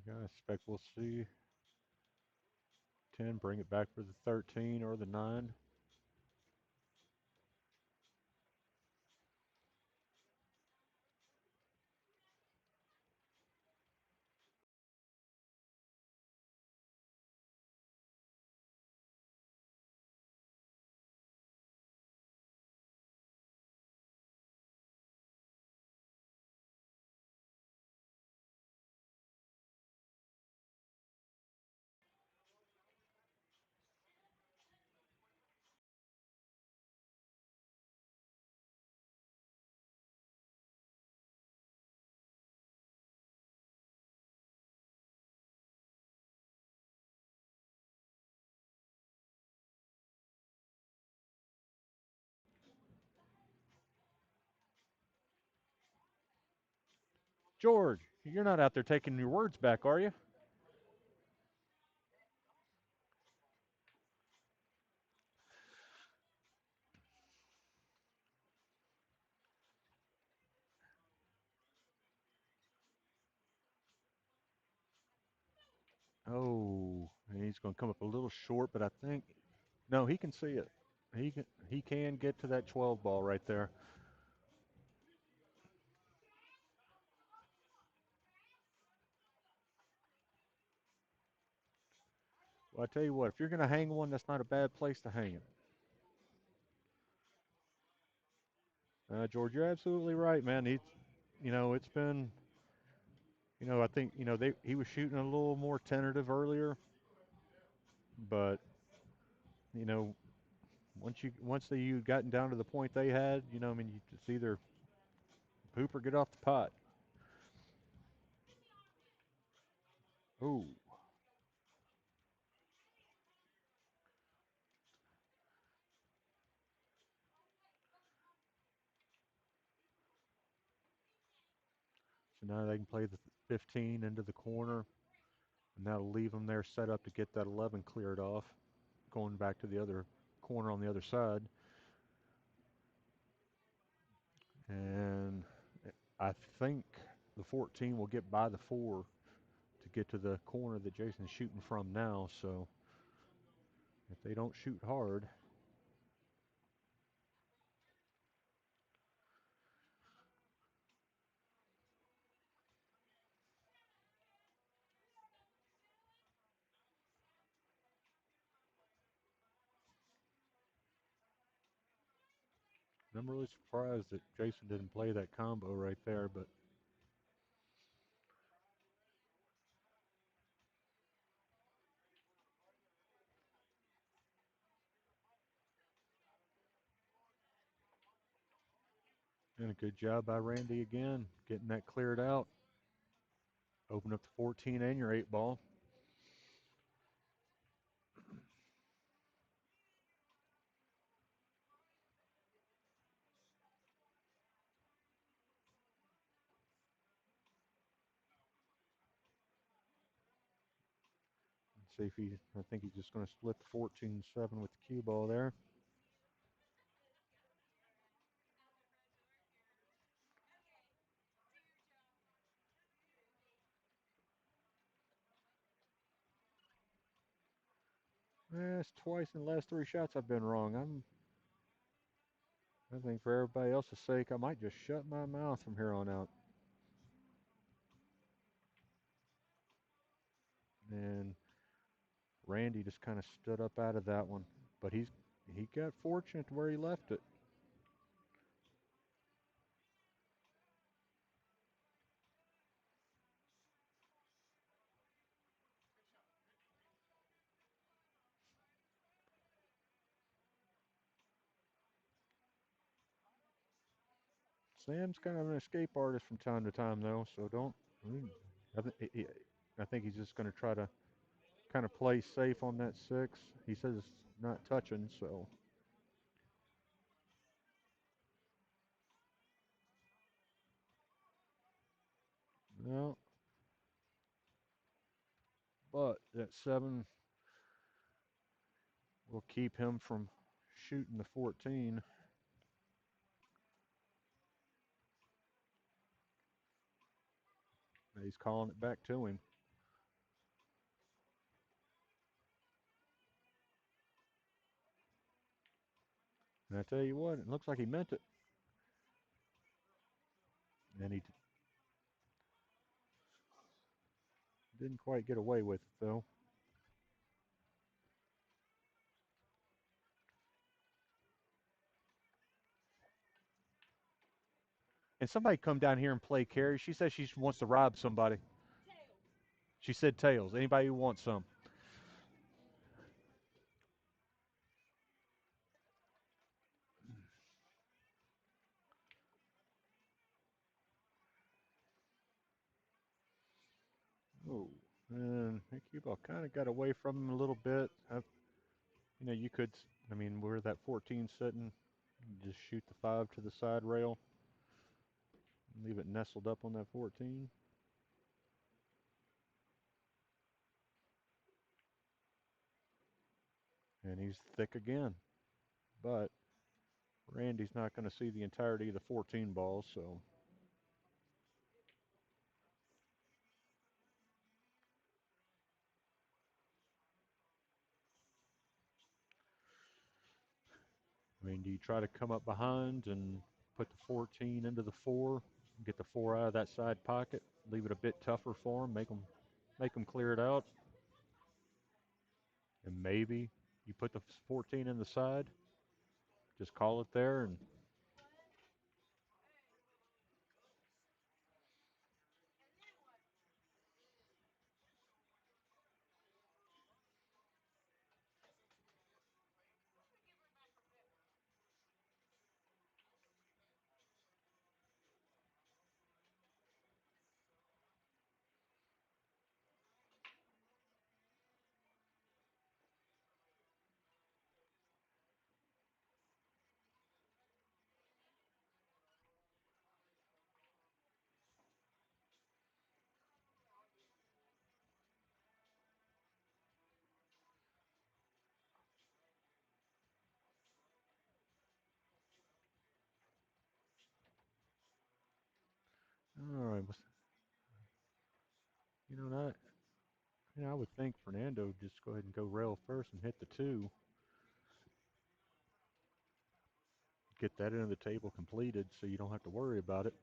Okay, I expect we'll see 10 bring it back for the 13 or the 9. George, you're not out there taking your words back, are you? Oh, and he's going to come up a little short, but I think no, he can see it. He can get to that 12 ball right there. Well, I tell you what, if you're going to hang one, that's not a bad place to hang it. George, you're absolutely right, man. It's been, I think, he was shooting a little more tentative earlier, but you know, you gotten down to the point they had, I mean, it's either poop or get off the pot. Oh, so now they can play the 15 into the corner, and that'll leave them there set up to get that 11 cleared off, going back to the other corner on the other side. And I think the 14 will get by the 4 to get to the corner that Jason's shooting from now. So if they don't shoot hard, I'm really surprised that Jason didn't play that combo right there, but and a good job by Randy again, getting that cleared out. Open up the 14 and your 8 ball. See if he, I think he's just going to split the 14-7 with the cue ball there. That's twice in the last 3 shots I've been wrong. I think for everybody else's sake, I might just shut my mouth from here on out. And Randy just kind of stood up out of that one, but he got fortunate to where he left it. Sam's kind of an escape artist from time to time, though, so don't. I, I think he's just going to try to kind of play safe on that 6. He says it's not touching, so. No, but that 7 will keep him from shooting the 14. He's calling it back to him. And I tell you what, it looks like he meant it. And he didn't quite get away with it, though. And somebody come down here and play carry. She says she wants to rob somebody. She said tails. Anybody who wants some. Oh, and the cue ball kind of got away from him a little bit. You could, I mean, where that 14 sitting, just shoot the 5 to the side rail, leave it nestled up on that 14. And he's thick again. But Randy's not going to see the entirety of the 14 balls, so. I mean, do you try to come up behind and put the 14 into the 4, get the 4 out of that side pocket, leave it a bit tougher for him, make him clear it out, and maybe you put the 14 in the side, just call it there, and all right. You know, not, I would think Fernando would just go ahead and go rail first and hit the 2, get that into the table completed so you don't have to worry about it.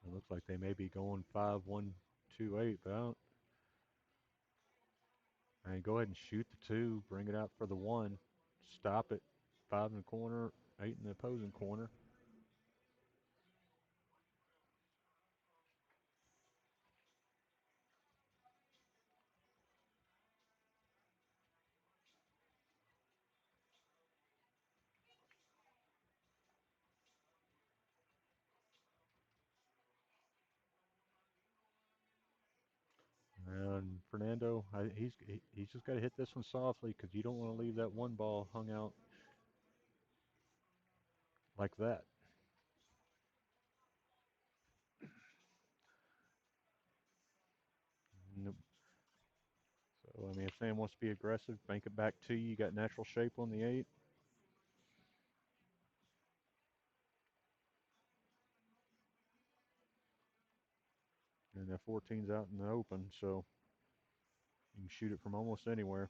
It looks like they may be going 5-1-2-8, but I don't, And go ahead and shoot the two, bring it out for the one, stop it, 5 in the corner, 8 in the opposing corner. And Fernando, he's just got to hit this one softly because you don't want to leave that one ball hung out like that. Nope. So I mean, if Sam wants to be aggressive, bank it back to you. You got natural shape on the 8, and that 14's out in the open, so you can shoot it from almost anywhere.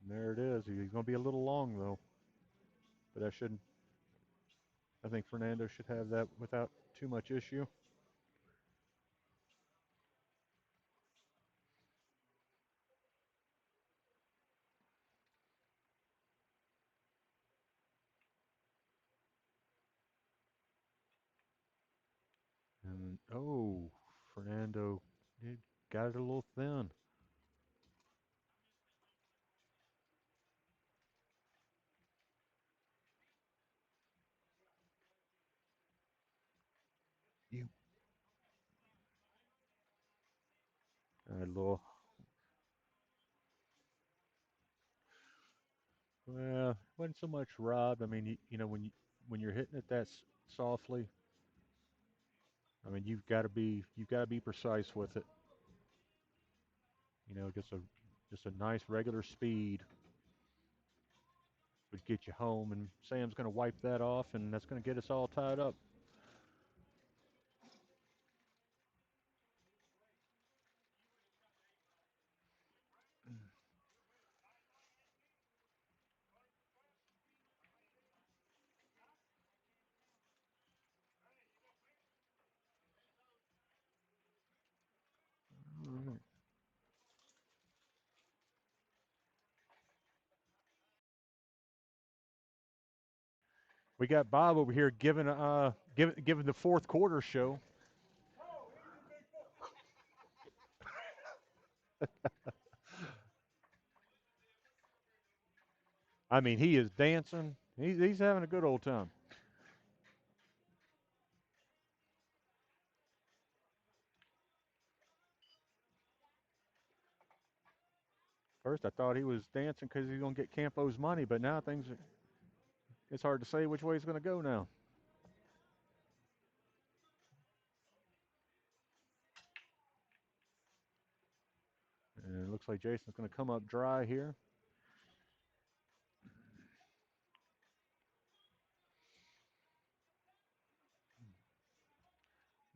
And there it is. He's going to be a little long though, but that shouldn't. I think Fernando should have that without too much issue. And oh, Fernando got it a little thin. You a little. Well, wasn't so much robbed. I mean, you know, when you're hitting it that softly, I mean, you've got to be precise with it. You know, just a nice regular speed would get you home, and Sam's going to wipe that off, and that's going to get us all tied up. All right. We got Bob over here giving the fourth quarter show. I mean, he is dancing. He's having a good old time. First, I thought he was dancing because he's going to get Campo's money, but now it's hard to say which way he's going to go now. And it looks like Jason's going to come up dry here.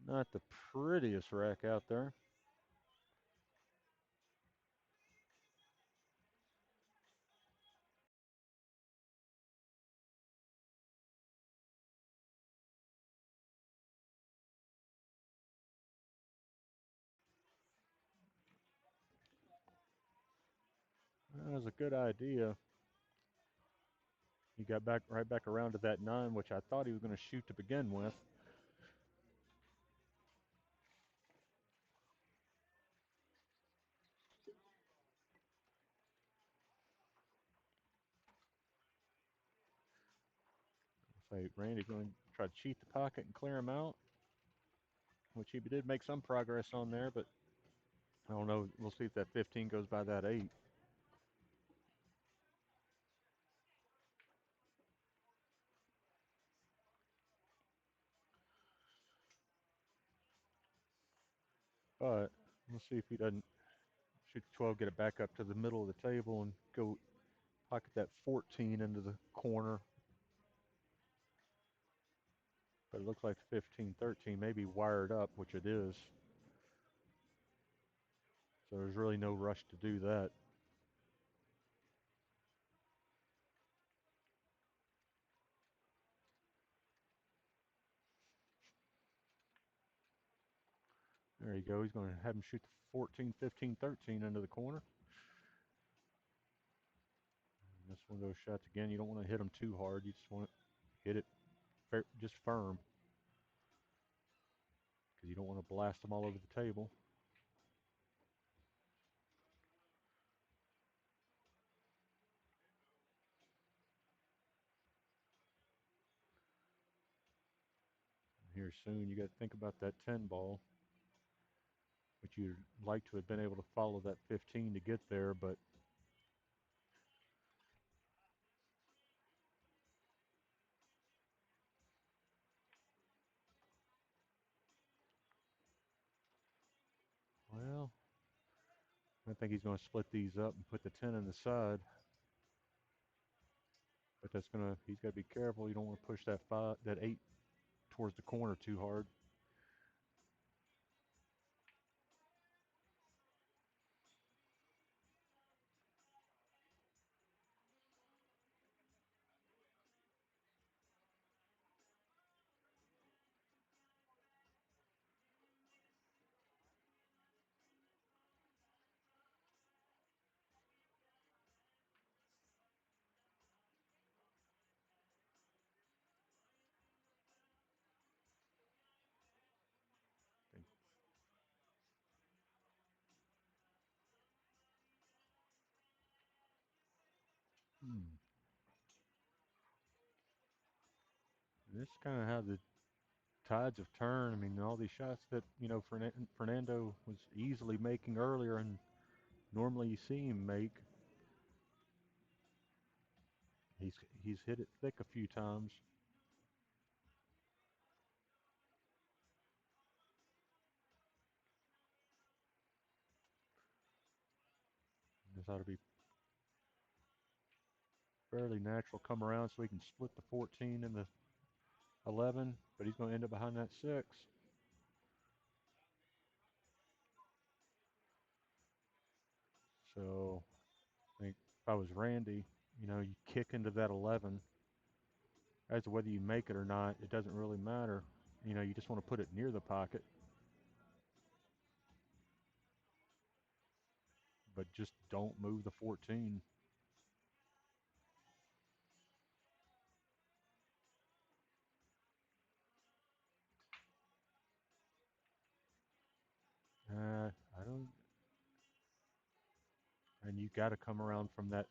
Not the prettiest rack out there. That was a good idea. He got back right back around to that 9, which I thought he was going to shoot to begin with. So Randy going to try to cheat the pocket and clear him out, which he did make some progress on there, but I don't know. We'll see if that 15 goes by that 8. But we'll see if he doesn't shoot the 12, get it back up to the middle of the table, and go pocket that 14 into the corner. But it looks like 15, 13 may be wired up, which it is. So there's really no rush to do that. There you go. He's going to have him shoot the 14, 15, 13 into the corner. And this one of those shots again. You don't want to hit them too hard. You just want to hit it just firm because you don't want to blast them all over the table. Here soon, you got to think about that 10 ball, which you'd like to have been able to follow that 15 to get there, but well, I think he's going to split these up and put the 10 in the side. But he's got to be careful. You don't want to push that 8 towards the corner too hard. Hmm. This is kind of how the tides have turned. I mean, all these shots that Fernando was easily making earlier, and normally you see him make, he's hit it thick a few times. This ought to be fairly natural come around so he can split the 14 and the 11, but he's going to end up behind that 6. So I think if I was Randy, you kick into that 11. As to whether you make it or not, it doesn't really matter. You just want to put it near the pocket, but just don't move the 14. I don't. And you got to come around from that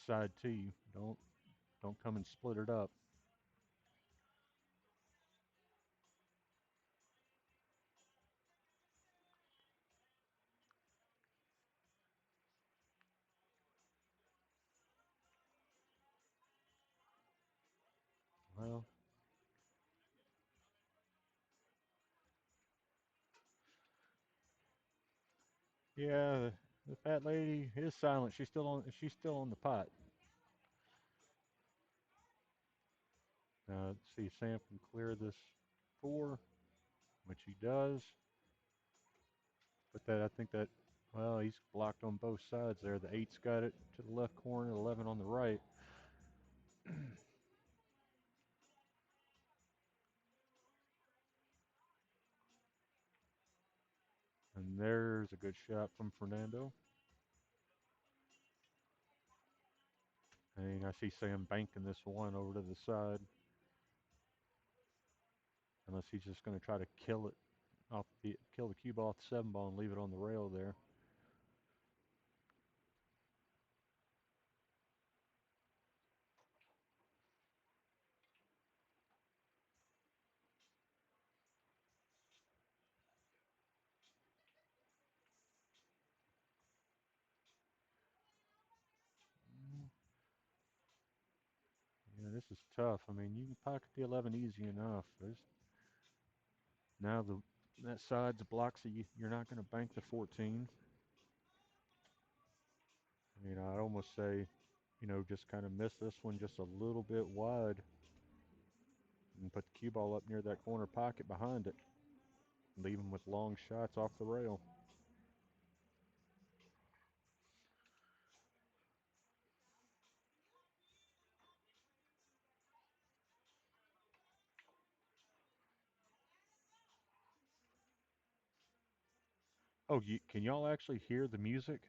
side too. Don't come and split it up. Well, yeah, the fat lady is silent. She's still on the pot. Let's see if Sam can clear this 4, which he does. But I think that, well, he's blocked on both sides there. The 8's got it to the left corner, 11 on the right. And there's a good shot from Fernando. And I see Sam banking this one over to the side. Unless he's just going to try to kill the cue ball off the 7 ball and leave it on the rail there. Yeah, this is tough. I mean, you can pocket the 11 easy enough. Now that side's blocked, so you're not going to bank the 14. I'd almost say, just kind of miss this one just a little bit wide and put the cue ball up near that corner pocket behind it. Leave him with long shots off the rail. Oh, can y'all actually hear the music?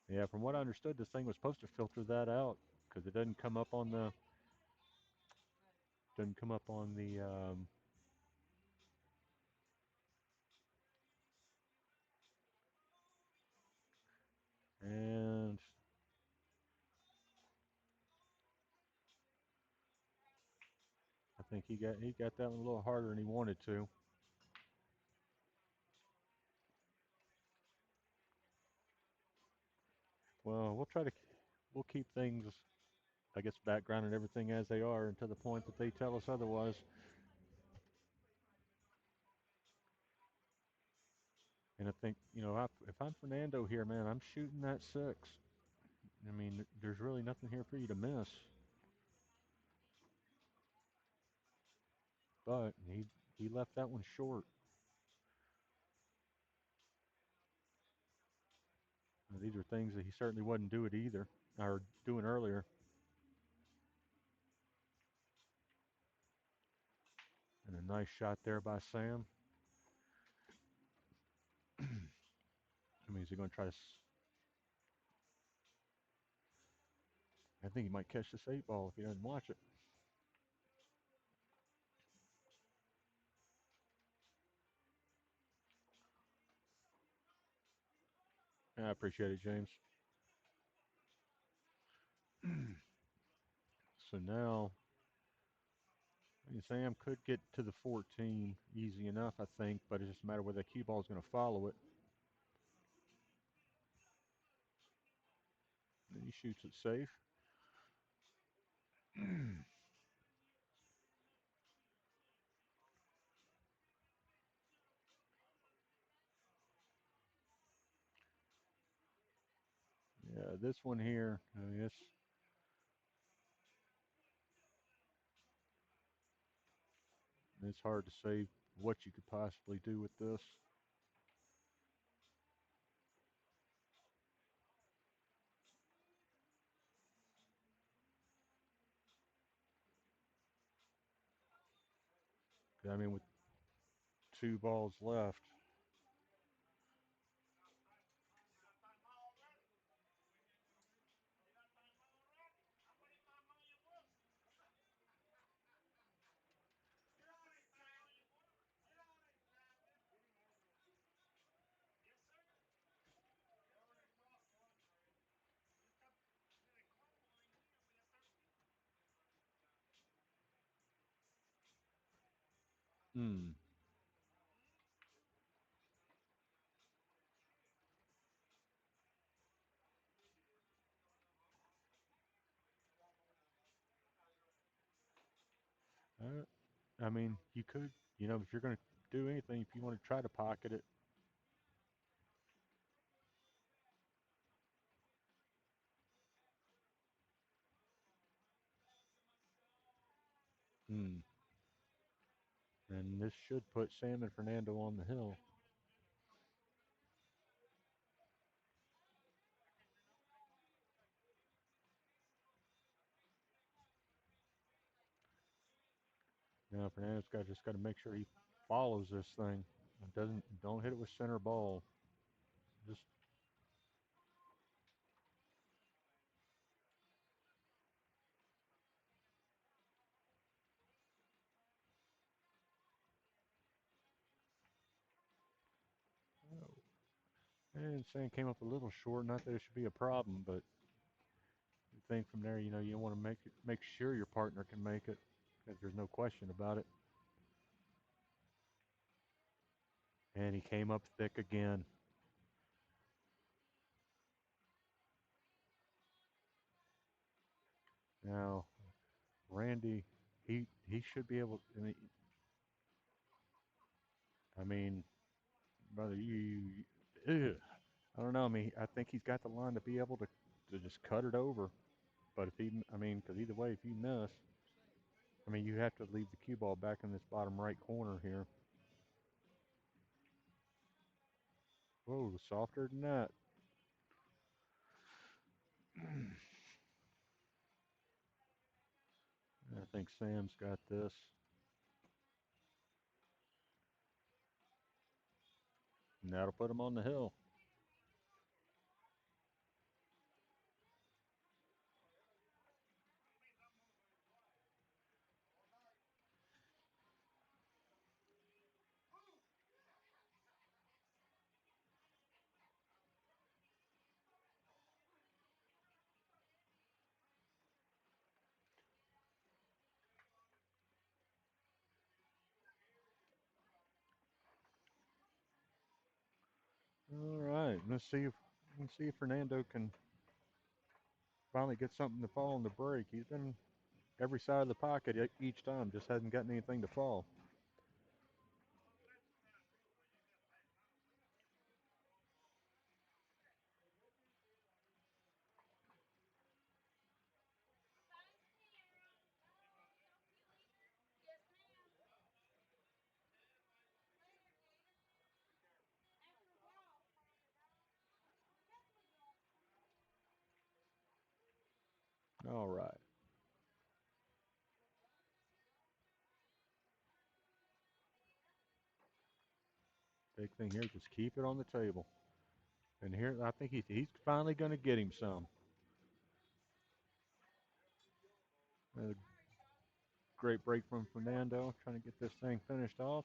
Yeah, from what I understood, this thing was supposed to filter that out because it doesn't come up on the and I think he got that one a little harder than he wanted to. Well, we'll keep things, I guess, background and everything as they are until the point that they tell us otherwise. And I think, if I'm Fernando here, man, I'm shooting that six. I mean, there's really nothing here for you to miss. But he left that one short. These are things that he certainly wasn't doing either, or doing earlier. And a nice shot there by Sam. I mean, is he going to try to? I think he might catch this eight ball if he doesn't watch it. I appreciate it, James. So now, I mean, Sam could get to the 14 easy enough, I think, but it's just a matter whether the cue ball is going to follow it. And he shoots it safe. Yeah, this one here, I mean, it's hard to say what you could possibly do with this. I mean, with two balls left, hmm. Uh, I mean, you could, if you're going to do anything, if you want to try to pocket it, hmm. And this should put Sam and Fernando on the hill. Now Fernando's just got to make sure he follows this thing. Don't hit it with center ball. Just and Sam came up a little short. Not that it should be a problem, but you think from there, you want to make sure your partner can make it, because there's no question about it. And he came up thick again. Now Randy, he should be able. I mean, brother, ugh. I don't know. I mean, I think he's got the line to be able to just cut it over. But if he, I mean, because either way, if you miss, I mean, you have to leave the cue ball back in this bottom right corner here. Whoa, softer than that. I think Sam's got this. And that'll put him on the hill. All right, let's see if Fernando can finally get something to fall on the break. He's been every side of the pocket each time, just hasn't gotten anything to fall. All right, big thing here, just keep it on the table. And here, I think he's finally going to get him some. A great break from Fernando, trying to get this thing finished off.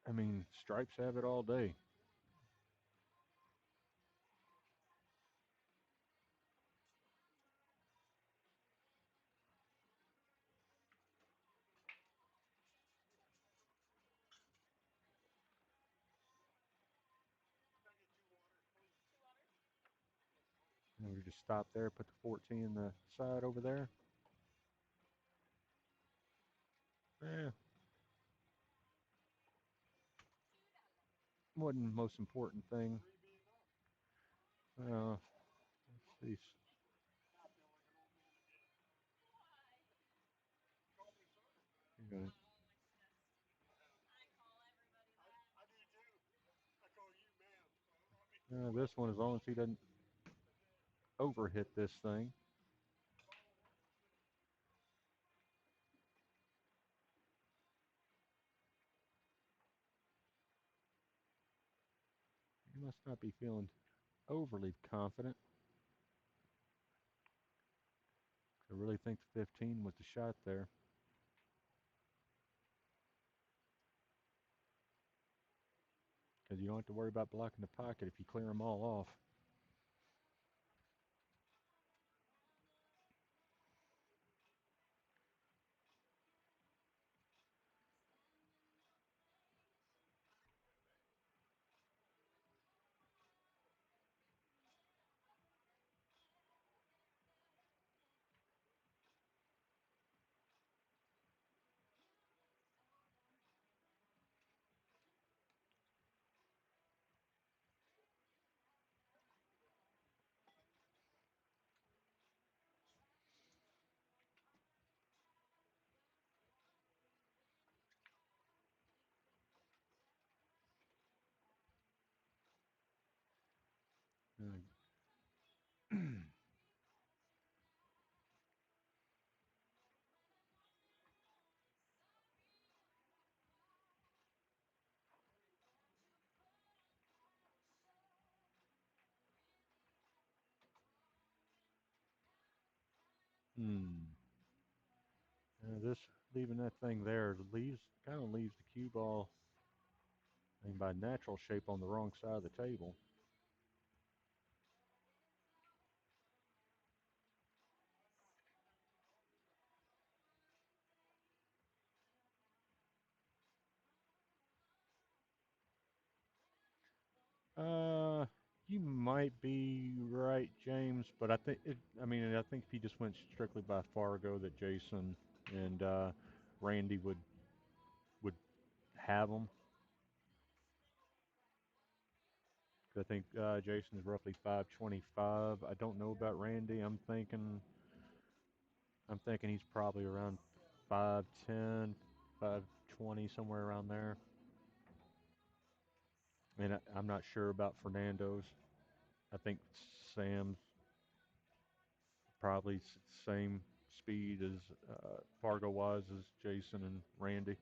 I mean, stripes have it all day. And we just stop there, put the 14 in the side over there. Yeah, wasn't the most important thing. Let's see. This one, as long as he doesn't overhit this thing. He must not be feeling overly confident. I really think the 15 was the shot there. Because you don't have to worry about blocking the pocket if you clear them all off. Hmm. This leaving that thing there kind of leaves the cue ball, I mean, by natural shape on the wrong side of the table. Uh, you might be right, James, but I mean, I think if he just went strictly by Fargo, that Jason and Randy would have him. I think Jason is roughly 525. I don't know about Randy. I'm thinking I'm thinking he's probably around 5'10", 5'20", somewhere around there. And I'm not sure about Fernando's. I think Sam's probably same speed as Fargo was as Jason and Randy.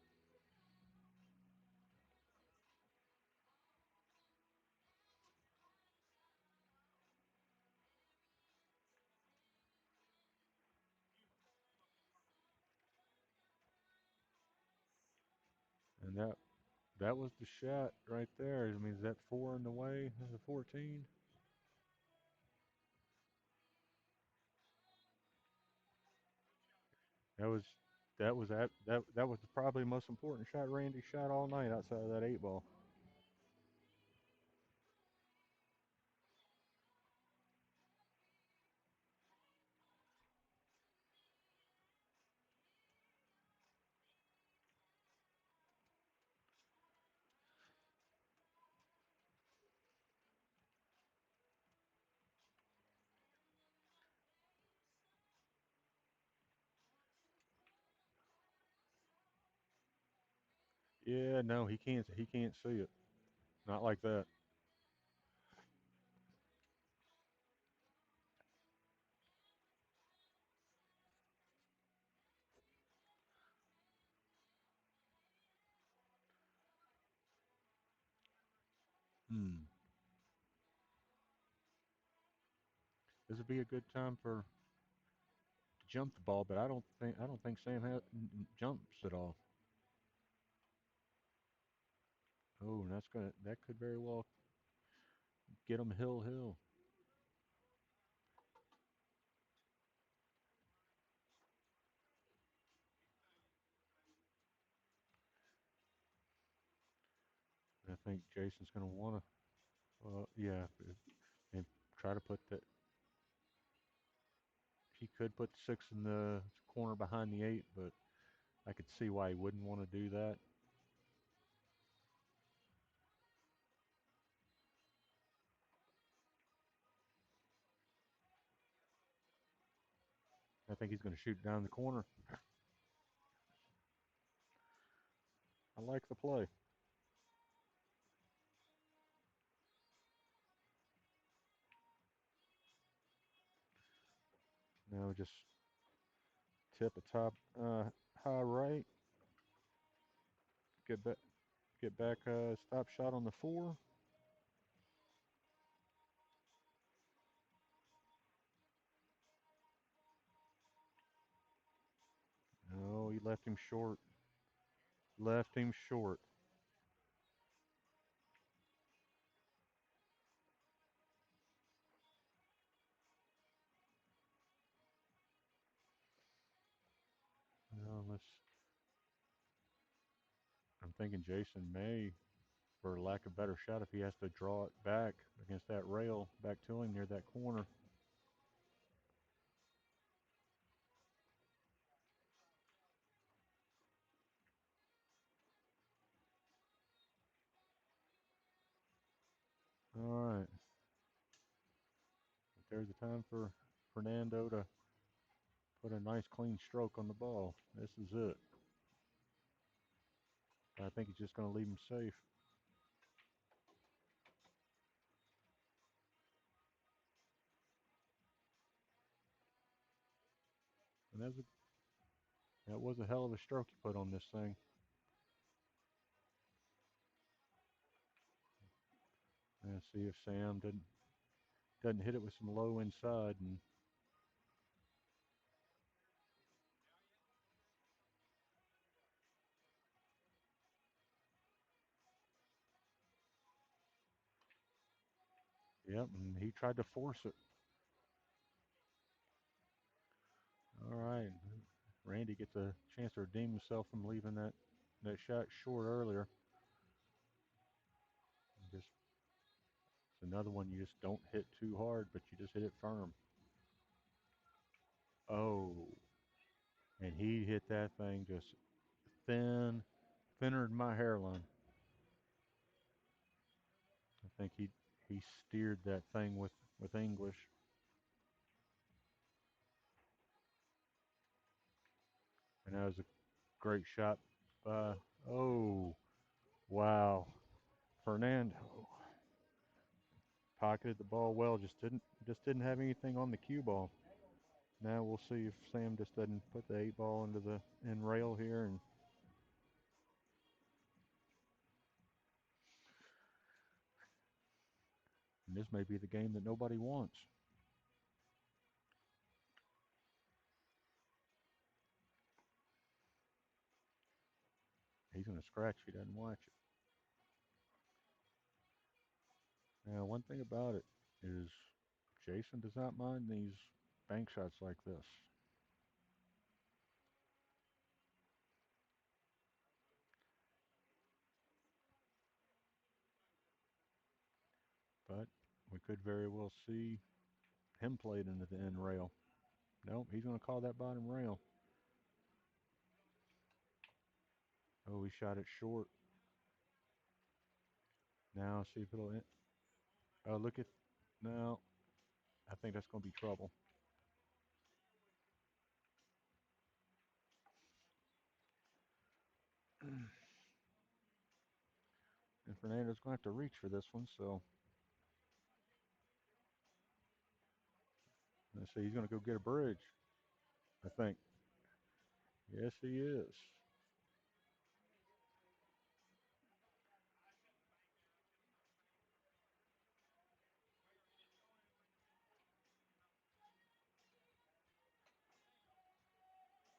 And that was the shot right there. I mean, is that four in the way? Is it 14? That was that was probably the most important shot Randy shot all night outside of that eight ball. Yeah, no, he can't see it. Not like that. Hmm. This would be a good time for to jump the ball, but I don't think Sam jumps at all. Oh, and that could very well get him hill. And I think Jason's going to want to, yeah, and try to put that. He could put the six in the corner behind the eight, but I could see why he wouldn't want to do that. I think he's going to shoot down the corner. I like the play. Now just tip a top high right. Get back. Get back. Stop shot on the four. No, he left him short. Left him short. Unless I'm thinking Jason may, for lack of a better shot, if he has to draw it back against that rail, back to him near that corner. All right. If there's a time for Fernando to put a nice clean stroke on the ball. This is it. I think he's just going to leave him safe. And that was a hell of a stroke you put on this thing. And see if Sam doesn't hit it with some low inside, and yep, and he tried to force it. All right, Randy gets a chance to redeem himself from leaving that shot short earlier. Just it's another one you just don't hit too hard, but you just hit it firm. Oh, and he hit that thing just thinner than my hairline. I think he steered that thing with English. And that was a great shot by, oh, wow. Fernando pocketed the ball well, just didn't have anything on the cue ball. Now we'll see if Sam just doesn't put the 8 ball into the end rail here, and this may be the game that nobody wants. He's going to scratch if he doesn't watch it. Now, one thing about it is Jason does not mind these bank shots like this, but we could very well see him played into the end rail. Nope, he's going to call that bottom rail. Oh, he shot it short. Now, see if it'll. Oh, look at. No, I think that's going to be trouble. And Fernando's going to have to reach for this one, so let's see. He's going to go get a bridge, I think. Yes, he is.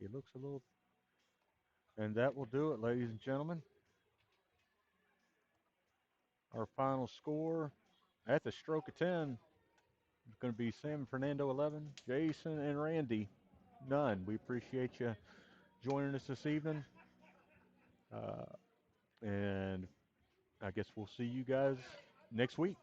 He looks a little. And that will do it, ladies and gentlemen. Our final score at the stroke of 10 is going to be Sam and Fernando 11, Jason and Randy none. We appreciate you joining us this evening. Uh, and I guess we'll see you guys next week.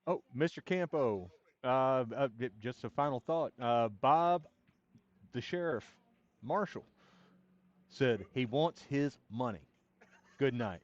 Oh, Mr. Campo, just a final thought. Bob, the sheriff, Marshall, said he wants his money. Good night.